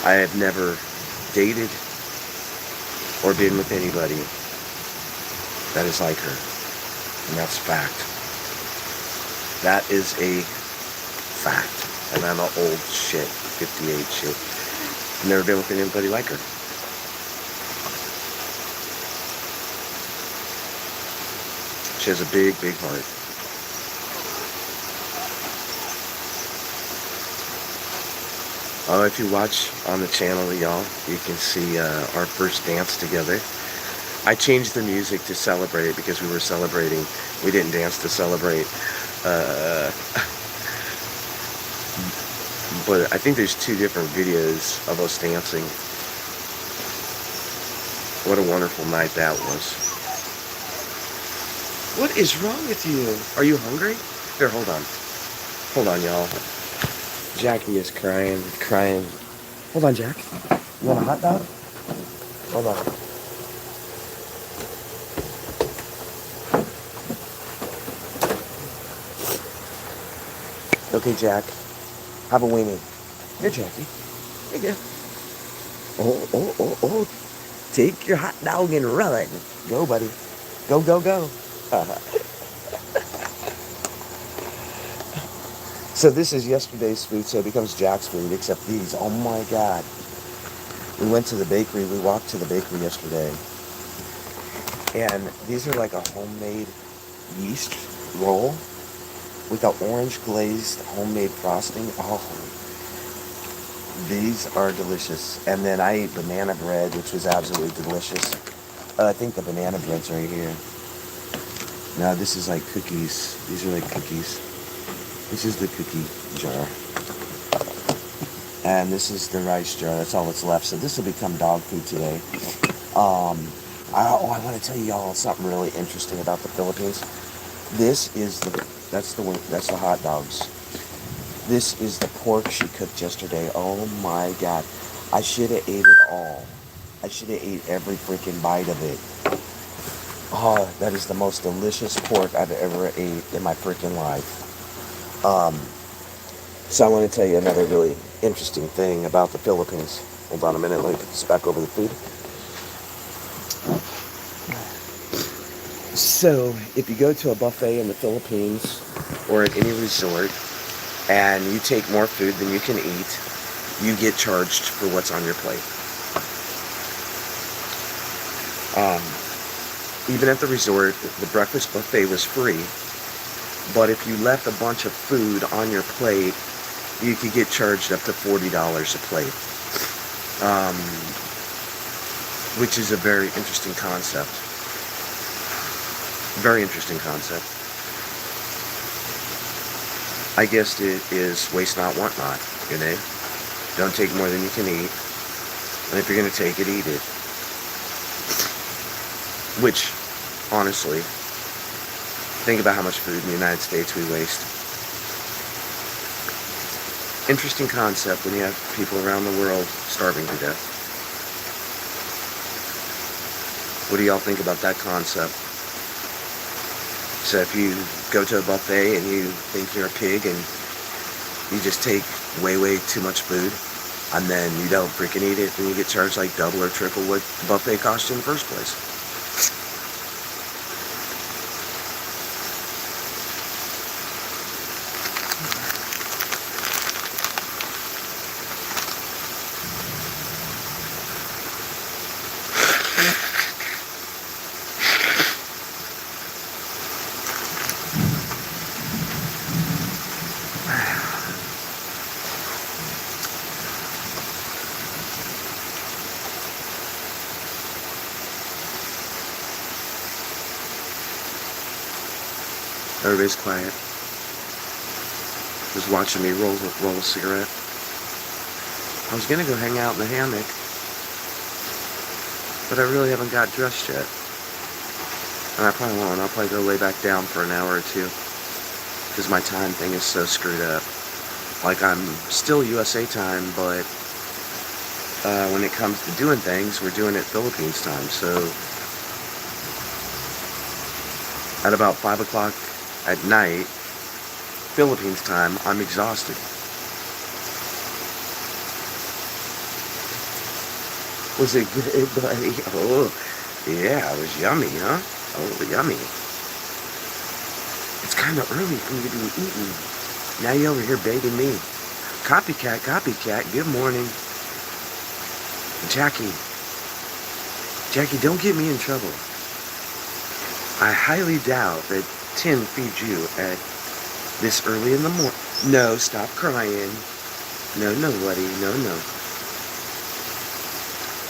Speaker 1: I have never dated or been with anybody that is like her. And that's fact. That is a fact. And I'm an old shit, 58 shit. Never been with anybody like her. She has a big, big heart. If you watch on the channel, y'all, you can see our first dance together. I changed the music to celebrate because we were celebrating. We didn't dance to celebrate. But I think there's 2 different videos of us dancing. What a wonderful night that was. What is wrong with you? Are you hungry? Here, hold on. Hold on, y'all. Jackie is crying. Hold on, Jack. You want a hot dog? Hold on. Okay, Jack. Have a weenie. Here, Jackie. Here you go. Oh. Take your hot dog and run. Go, buddy. Go, go, go. So this is yesterday's food, so it becomes Jack's food, except these. Oh my God. We went to the bakery. We walked to the bakery yesterday. And these are like a homemade yeast roll with an orange glazed homemade frosting. Oh, these are delicious. And then I ate banana bread, which was absolutely delicious. I think the banana bread's right here. No, this is like cookies. These are like cookies. This is the cookie jar. And this is the rice jar. That's all that's left. So this will become dog food today. I want to tell you all something really interesting about the Philippines. This is that's the hot dogs. This is the pork she cooked yesterday. Oh my God. I should have ate it all. I should have ate every freaking bite of it. Oh, that is the most delicious pork I've ever ate in my freaking life. So I want to tell you another really interesting thing about the Philippines. Hold on a minute, let me put this back over the food. So, if you go to a buffet in the Philippines or at any resort and you take more food than you can eat, you get charged for what's on your plate. Even at the resort, the breakfast buffet was free. But if you left a bunch of food on your plate, you could get charged up to $40 a plate. Which is a very interesting concept. Very interesting concept. I guess it is waste not, want not, you know? Don't take more than you can eat. And if you're going to take it, eat it. Which, honestly, think about how much food in the United States we waste. Interesting concept when you have people around the world starving to death. What do y'all think about that concept? So if you go to a buffet and you think you're a pig and you just take way, way too much food, and then you don't freaking eat it, and you get charged like double or triple what the buffet cost you in the first place. Everybody's quiet. Just watching me roll a cigarette. I was gonna go hang out in the hammock, but I really haven't got dressed yet. And I probably won't. I'll probably go lay back down for an hour or two, because my time thing is so screwed up. Like, I'm still USA time, but when it comes to doing things, we're doing it Philippines time. So at about 5 o'clock at night, Philippines time, I'm exhausted. Was it good, buddy? Oh, yeah, it was yummy, huh? Oh, yummy. It's kind of early for you to be eating. Now you're over here begging me. Copycat, copycat, good morning. Jackie, don't get me in trouble. I highly doubt that Tim feeds you at this early in the morning. No, stop crying. No, buddy. No.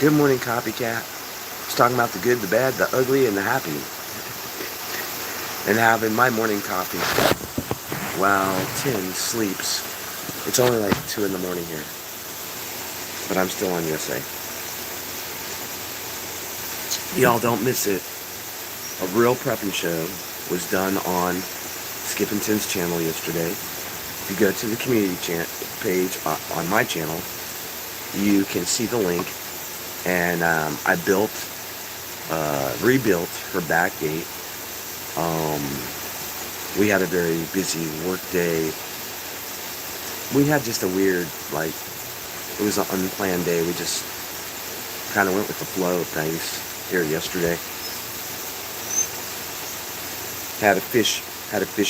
Speaker 1: Good morning, copycat. I was talking about the good, the bad, the ugly, and the happy. And having my morning coffee while Tim sleeps. It's only like 2 in the morning here, but I'm still on USA. Y'all don't miss it. A real prepping show was done on Skip and Tim's channel yesterday. If you go to the community page on my channel, you can see the link. And I rebuilt her back gate. We had a very busy work day. We had just a weird, like, it was an unplanned day. We just kind of went with the flow of things here yesterday. Had a fish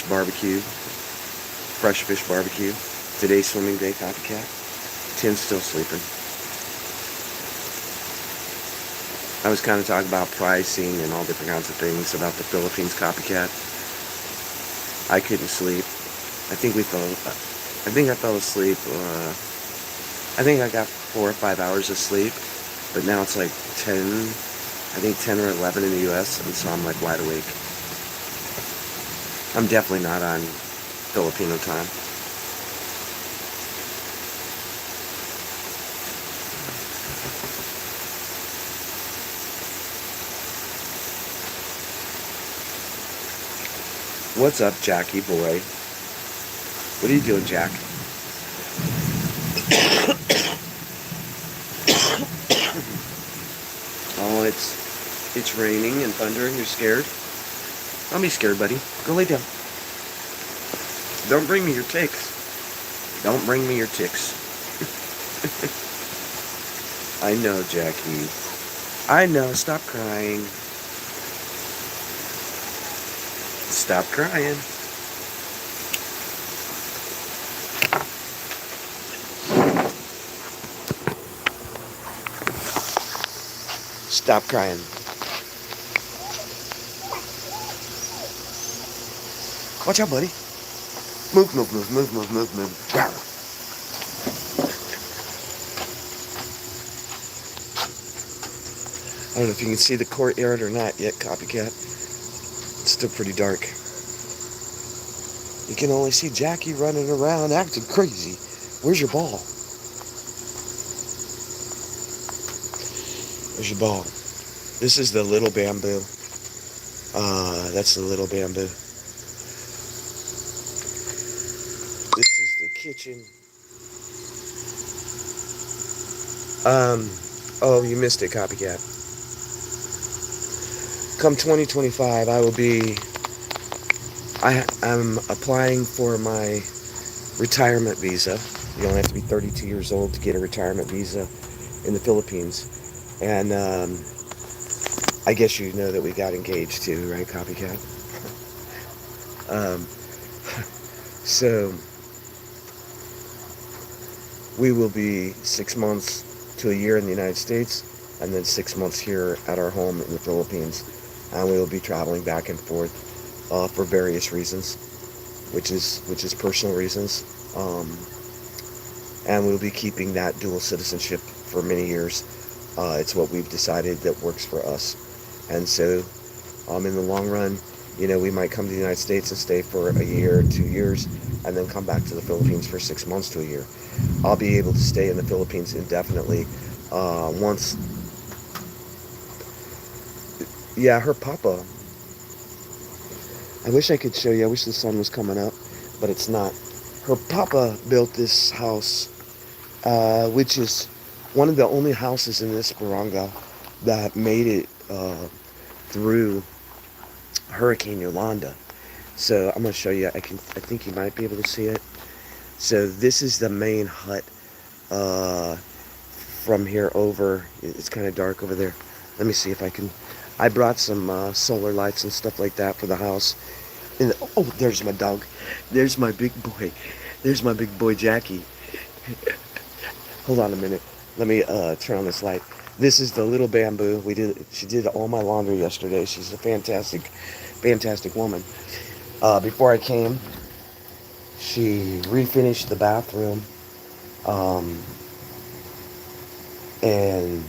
Speaker 1: barbecue, fresh fish barbecue. Today's swimming day, copycat. Tim's still sleeping. I was kind of talking about pricing and all different kinds of things about the Philippines, copycat. I couldn't sleep. I think I fell asleep. I think I got 4 or 5 hours of sleep, but now it's like 10 or 11 in the US, and so I'm like wide awake. I'm definitely not on Filipino time. What's up, Jackie boy? What are you doing, Jack? Oh, it's raining and thundering. You're scared? Don't be scared, buddy. Go lay down. Don't bring me your ticks. Don't bring me your ticks. I know, Jackie. I know. Stop crying. Stop crying. Stop crying. Watch out, buddy. Move. I don't know if you can see the courtyard or not yet, copycat. It's still pretty dark. You can only see Jackie running around acting crazy. Where's your ball? Where's your ball? This is the little bamboo. That's the little bamboo. This is the kitchen. Oh, you missed it, copycat. Come 2025, I'm applying for my retirement visa. You only have to be 32 years old to get a retirement visa in the Philippines. And I guess you know that we got engaged too, right, copycat? So we will be 6 months to a year in the United States, and then 6 months here at our home in the Philippines, and we will be traveling back and forth for various reasons, which is personal reasons, and we'll be keeping that dual citizenship for many years. It's what we've decided that works for us, and so in the long run, we might come to the United States and stay for a year, 2 years, and then come back to the Philippines for 6 months to a year. I'll be able to stay in the Philippines indefinitely once. Yeah, her papa. I wish I could show you. I wish the sun was coming up, but it's not. Her papa built this house, which is one of the only houses in this barangay that made it through Hurricane Yolanda. So I'm going to show you. I think you might be able to see it. So this is the main hut from here over. It's kind of dark over there. Let me see if I can. I brought some solar lights and stuff like that for the house. Oh, there's my dog. There's my big boy. There's my big boy Jackie. Hold on a minute. Let me turn on this light. This is the little bamboo. She did all my laundry yesterday. She's a fantastic woman. Before I came, she refinished the bathroom, and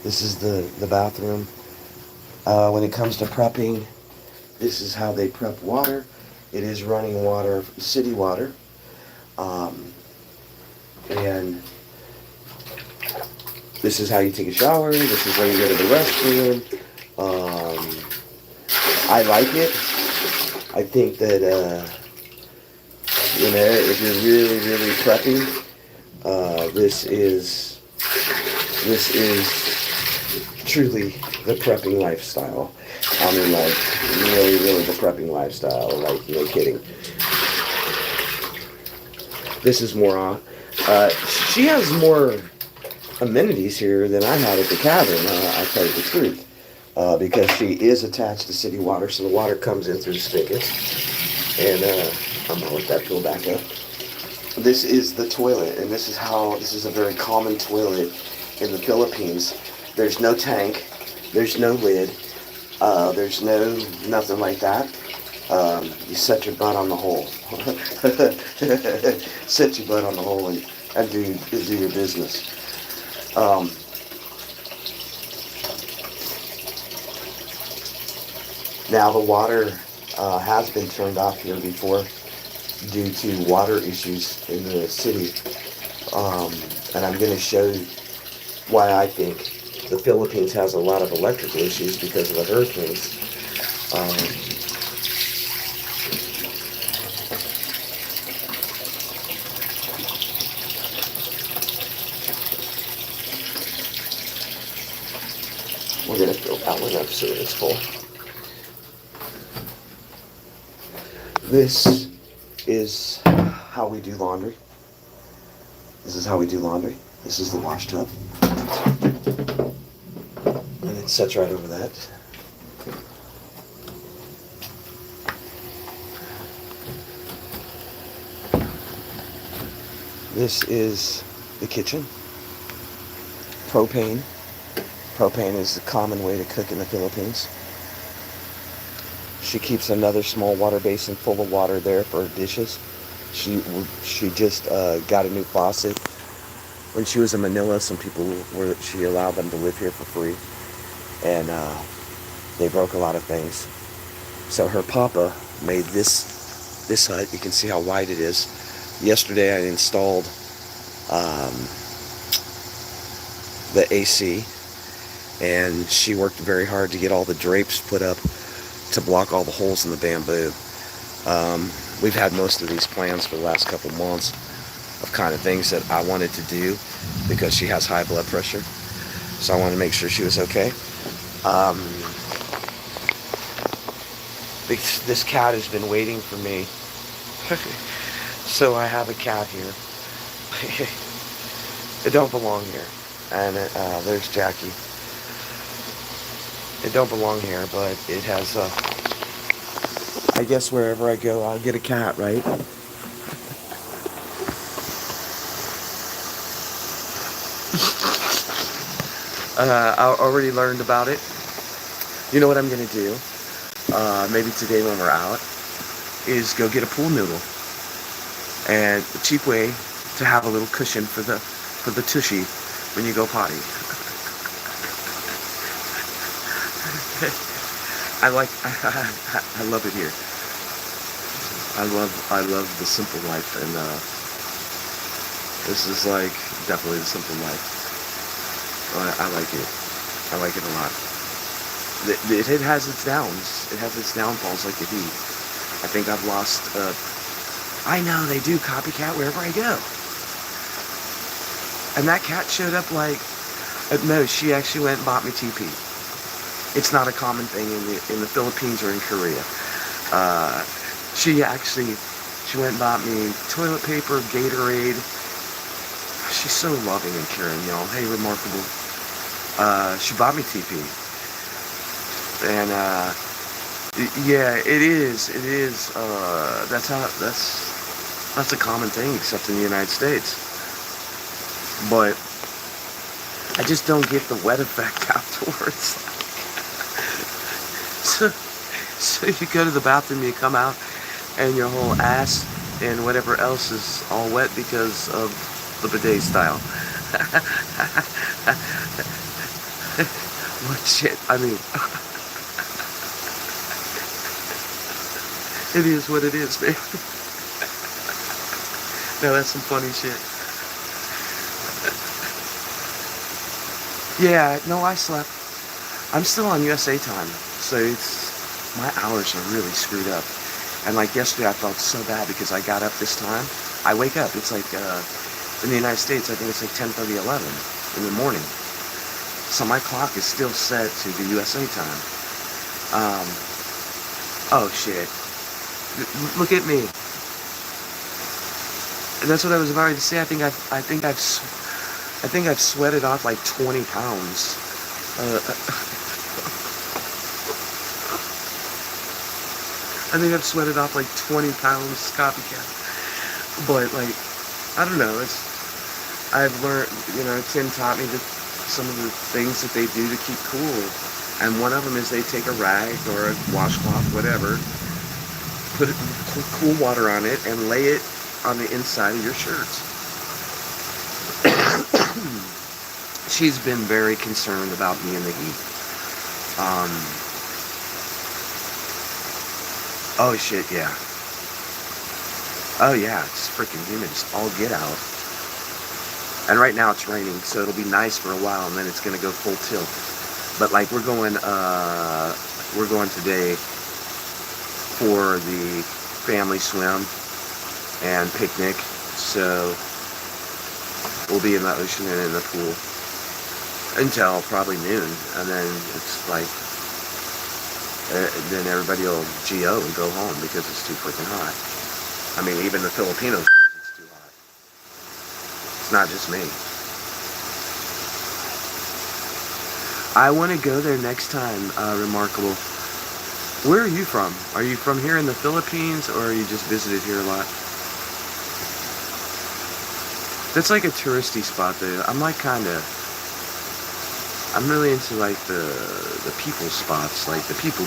Speaker 1: this is the bathroom. When it comes to prepping, this is how they prep water. It is running water, city water, and this is how you take a shower. This is where you go to the restroom. I like it. I think that if you're really prepping, this is truly the prepping lifestyle. I mean, like, really the prepping lifestyle. Like, no kidding. This is more. She has more amenities here than I had at the cabin. I'll tell you the truth. Because she is attached to city water, so the water comes in through the spigots. And I'm gonna let that fill back up. This is the toilet, and this is a very common toilet in the Philippines. There's no tank, there's no lid, there's nothing like that. You set your butt on the hole. Set your butt on the hole and do your business. Now the water has been turned off here before due to water issues in the city, and I'm going to show you why I think the Philippines has a lot of electrical issues because of the hurricanes. We're going to fill that one up so it's full. This is how we do laundry. This is how we do laundry. This is the wash tub. And it sets right over that. This is the kitchen. Propane. Propane is the common way to cook in the Philippines. She keeps another small water basin full of water there for her dishes. She just got a new faucet. When she was in Manila, she allowed them to live here for free, and they broke a lot of things. So her papa made this hut. You can see how wide it is. Yesterday I installed the AC, and she worked very hard to get all the drapes put up to block all the holes in the bamboo. We've had most of these plans for the last couple months, of kind of things that I wanted to do because she has high blood pressure. So I wanted to make sure she was okay. Um, this cat has been waiting for me. So I have a cat here. It don't belong here. And there's Jackie. It don't belong here, but it has, I guess wherever I go, I'll get a cat, right? I already learned about it. You know what I'm going to do? Maybe today when we're out, is go get a pool noodle. And a cheap way to have a little cushion for the tushy when you go potty. I love it here. I love the simple life, and this is like definitely the simple life. I like it. I like it a lot. It has its downs. It has its downfalls like the heat. I think I've lost. I know they do copycat wherever I go. And that cat showed up like. No, she actually went and bought me TP. It's not a common thing in the Philippines or in Korea. She went and bought me toilet paper, Gatorade. She's so loving and caring, y'all. Hey, remarkable. She bought me TP. And, yeah, it is, that's a common thing, except in the United States. But, I just don't get the wet effect afterwards. So you go to the bathroom, you come out, and your whole ass and whatever else is all wet because of the bidet style. What shit? I mean, it is what it is, man. No, that's some funny shit. Yeah, no, I slept. I'm still on USA time, so my hours are really screwed up. And like yesterday, I felt so bad because I got up this time. I wake up, it's like, in the United States, I think it's like 10:30, 11 in the morning. So my clock is still set to the USA time. Oh shit. Look at me. And that's what I was about to say. I think I've sweated off like 20 pounds. I think I've sweated off like 20 pounds, copycat. But like, I don't know, I've learned, Tim taught me some of the things that they do to keep cool. And one of them is they take a rag or a washcloth, whatever, put cool water on it and lay it on the inside of your shirts. She's been very concerned about me in the heat. Oh shit, yeah. Oh yeah, it's freaking humid. It's all get out. And right now it's raining, so it'll be nice for a while, and then it's gonna go full tilt. But like we're going today for the family swim and picnic, so we'll be in the ocean and in the pool until probably noon, and then it's like, then everybody will GO and go home because it's too freaking hot. I mean, even the Filipinos think it's too hot. It's not just me. I want to go there next time, Remarkable. Where are you from? Are you from here in the Philippines, or are you just visited here a lot? That's like a touristy spot, though. I'm really into like the people spots, like the people.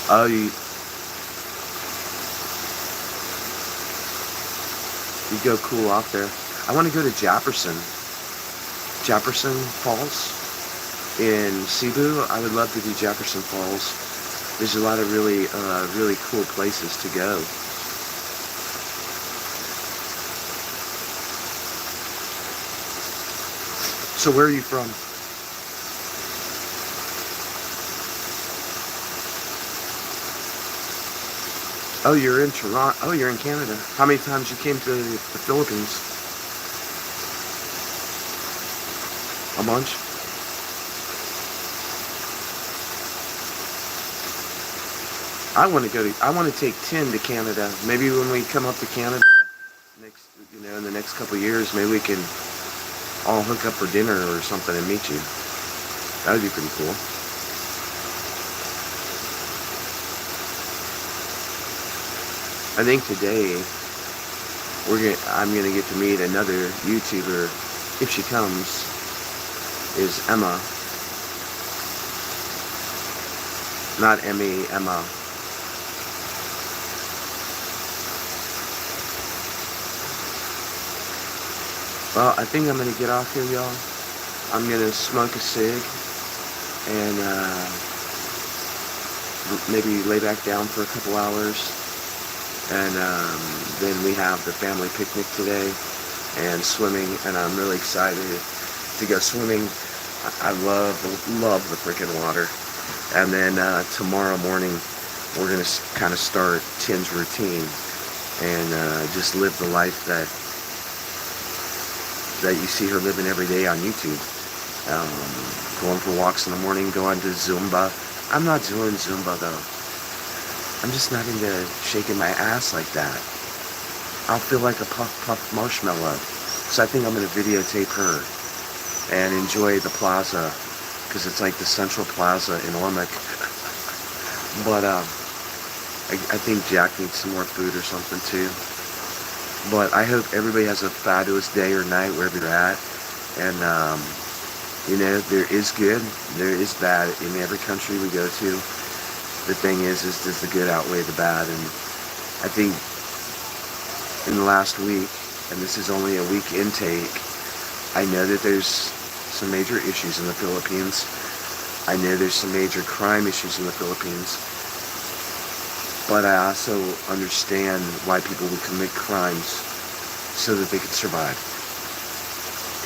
Speaker 1: Oh, you go cool off there. I want to go to Jefferson Falls in Cebu. I would love to do Jefferson Falls. There's a lot of really cool places to go. So where are you from? Oh, you're in Toronto. Oh, you're in Canada. How many times you came to the Philippines? A bunch? I want to take Tim to Canada. Maybe when we come up to Canada next, in the next couple of years, maybe we can all hook up for dinner or something and meet you. That would be pretty cool. I think today I'm gonna get to meet another YouTuber, if she comes, is Emma. Not Emmy, Emma. Well, I think I'm gonna get off here, y'all. I'm gonna smoke a cig and maybe lay back down for a couple hours. And then we have the family picnic today and swimming, and I'm really excited to go swimming. I love the freaking water. And then tomorrow morning we're gonna kind of start Tim's routine and just live the life that you see her living every day on YouTube. Going for walks in the morning, going to Zumba. I'm not doing Zumba though. I'm just not into shaking my ass like that. I'll feel like a puff marshmallow. So I think I'm going to videotape her and enjoy the plaza, because it's like the Central Plaza in ᴘᴇᴘᴘᴘ. But I think Jack needs some more food or something too. But I hope everybody has a fabulous day or night wherever you're at. And there is good, there is bad in every country we go to. The thing is does the good outweigh the bad? And I think in the last week, and this is only a week intake, I know that there's some major issues in the Philippines. I know there's some major crime issues in the Philippines. But I also understand why people would commit crimes so that they could survive.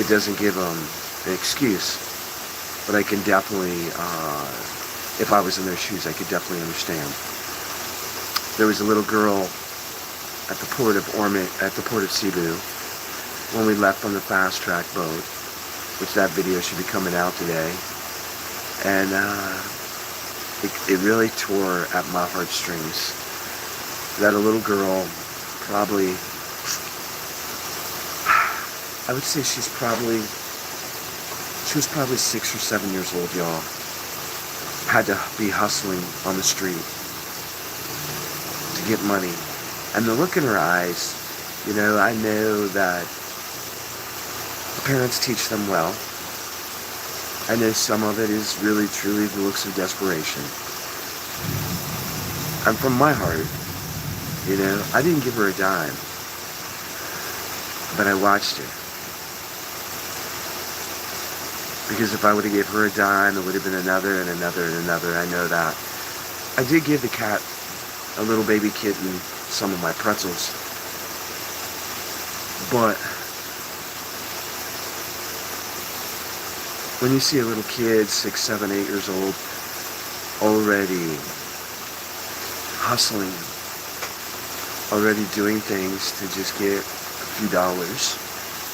Speaker 1: It doesn't give them an excuse, but I can definitely, if I was in their shoes, I could definitely understand. There was a little girl at the port of Cebu when we left on the fast track boat, which that video should be coming out today, and it really tore at my heartstrings. That a little girl, probably, I would say she was probably 6 or 7 years old, y'all. Had to be hustling on the street to get money. And the look in her eyes, I know that the parents teach them well. I know some of it is really, truly the looks of desperation. And from my heart, I didn't give her a dime, but I watched her. Because if I would have gave her a dime, it would have been another and another and another. I know that. I did give the cat, a little baby kitten, some of my pretzels. But when you see a little kid, 6, 7, 8 years old, already hustling, already doing things to just get a few dollars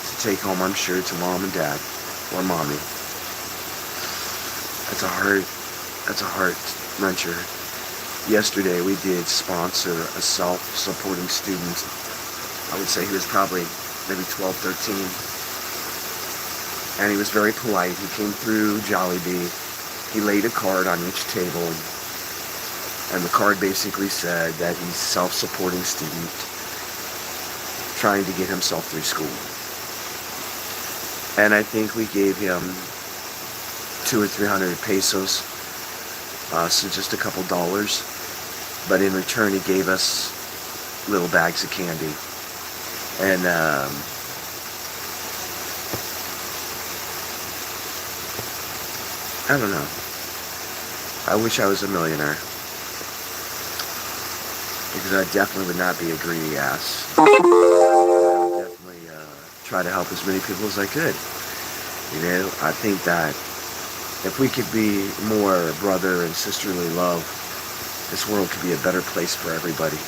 Speaker 1: to take home, I'm sure, to mom and dad or mommy. That's a heart wrencher. Yesterday we did sponsor a self-supporting student. I would say he was probably maybe 12, 13. And he was very polite. He came through Jollibee. He laid a card on each table. And the card basically said that he's a self-supporting student trying to get himself through school. And I think we gave him 200 or 300 pesos, so just a couple dollars. But in return, he gave us little bags of candy. And I don't know. I wish I was a millionaire, because I definitely would not be a greedy ass. I would definitely try to help as many people as I could. I think that if we could be more brother and sisterly love, this world could be a better place for everybody.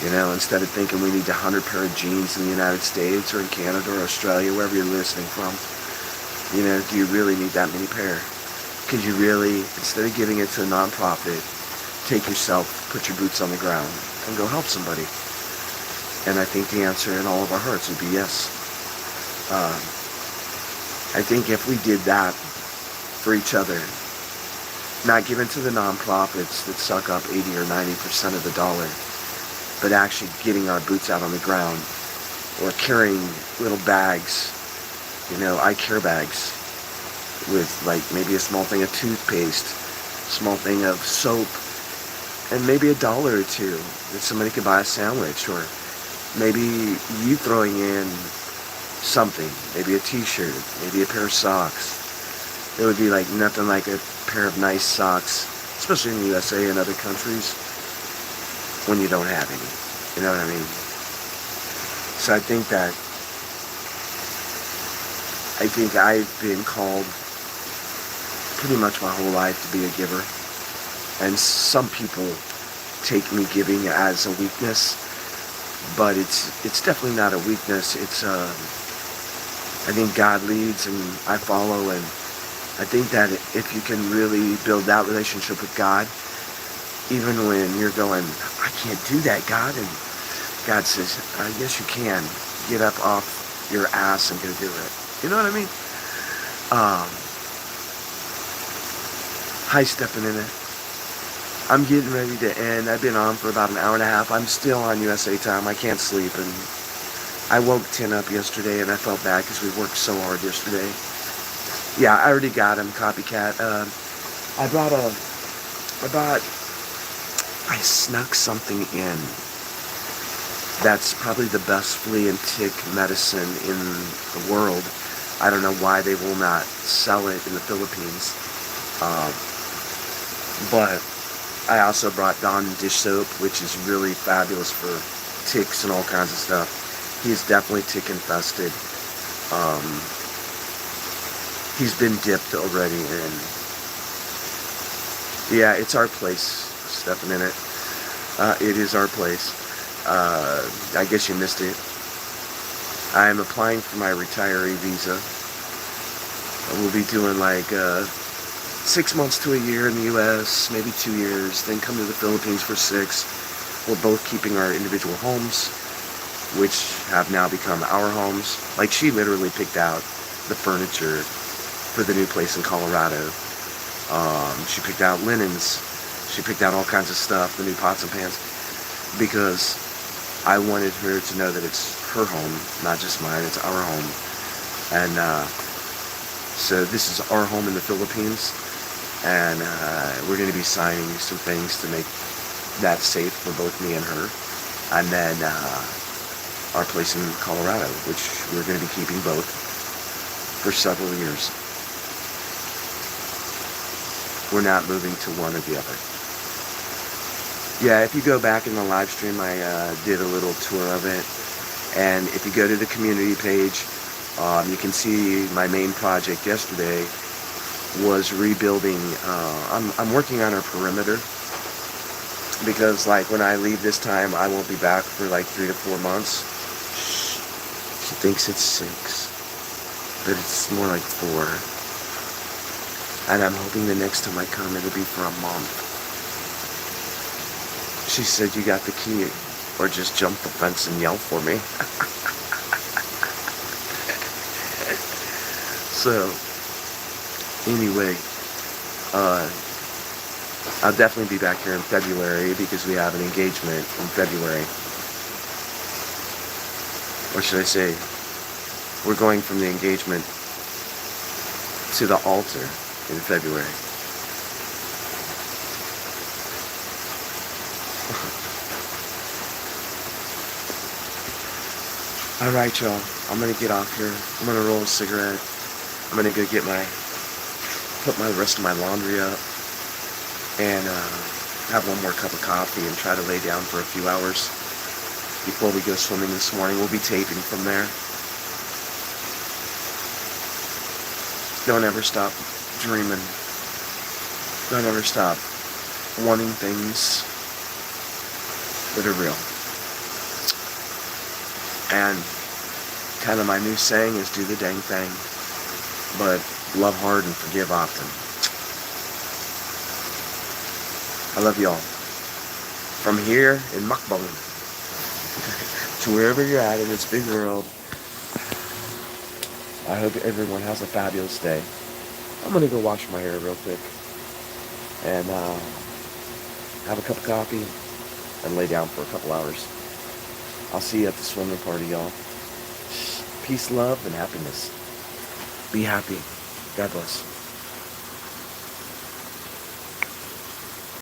Speaker 1: Instead of thinking we need 100 pair of jeans in the United States or in Canada or Australia, wherever you're listening from, do you really need that many pair? Could you really, instead of giving it to a nonprofit, take yourself, put your boots on the ground, and go help somebody? And I think the answer in all of our hearts would be yes. I think if we did that for each other, not given to the nonprofits that suck up 80 or 90% of the dollar, but actually getting our boots out on the ground, or carrying little bags, I care bags, with like maybe a small thing of toothpaste, small thing of soap, and maybe $1 or $2 that somebody could buy a sandwich, or maybe you throwing in something, maybe a t-shirt, maybe a pair of socks. It would be like nothing like a pair of nice socks, especially in the USA and other countries, when you don't have any. You know what I mean? So I think I've been called pretty much my whole life to be a giver. And some people take me giving as a weakness, but it's definitely not a weakness. It's I think God leads and I follow, and I think that if you can really build that relationship with God, even when you're going, I can't do that, God, and God says, yes you can. Get up off your ass and go do it. You know what I mean? Hi, stepping in it. I'm getting ready to end. I've been on for about an hour and a half. I'm still on USA time. I can't sleep, and I woke Tin up yesterday, and I felt bad because we worked so hard yesterday. Yeah, I already got him, copycat. I snuck something in. That's probably the best flea and tick medicine in the world. I don't know why they will not sell it in the Philippines. But I also brought Dawn dish soap, which is really fabulous for ticks and all kinds of stuff. He's definitely tick infested. He's been dipped already, and yeah, it's our place. Stepping in it. It is our place. I guess you missed it. I'm applying for my retiree visa. We'll be doing like 6 months to a year in the U.S., maybe 2 years, then come to the Philippines for 6. We're both keeping our individual homes, which have now become our homes. Like, she literally picked out the furniture for the new place in Colorado. She picked out linens. She picked out all kinds of stuff, the new pots and pans, because I wanted her to know that it's her home, not just mine, it's our home. And so this is our home in the Philippines, and we're going to be signing some things to make that safe for both me and her. And then our place in Colorado, which we're going to be keeping both for several years. We're not moving to one or the other. Yeah, if you go back in the live stream, I did a little tour of it. And if you go to the community page, you can see my main project yesterday was rebuilding. I'm working on our perimeter, because like when I leave this time, I won't be back for like 3 to 4 months. She thinks it's 6, but it's more like 4. And I'm hoping the next time I come, it'll be for a month. She said, you got the key, or just jump the fence and yell for me. So, anyway, I'll definitely be back here in February, because we have an engagement in February. Or should I say, we're going from the engagement to the altar in February. Alright, y'all, I'm gonna get off here. I'm gonna roll a cigarette. I'm gonna go put the rest of my laundry up, and have one more cup of coffee and try to lay down for a few hours before we go swimming this morning. We'll be taping from there. Don't ever stop dreaming. Don't ever stop wanting things that are real. And kind of my new saying is do the dang thing, but love hard and forgive often. I love y'all. From here in Mukbang to wherever you're at in this big world, I hope everyone has a fabulous day. I'm going to go wash my hair real quick and have a cup of coffee and lay down for a couple hours. I'll see you at the swimming party, y'all. Peace, love, and happiness. Be happy. God bless.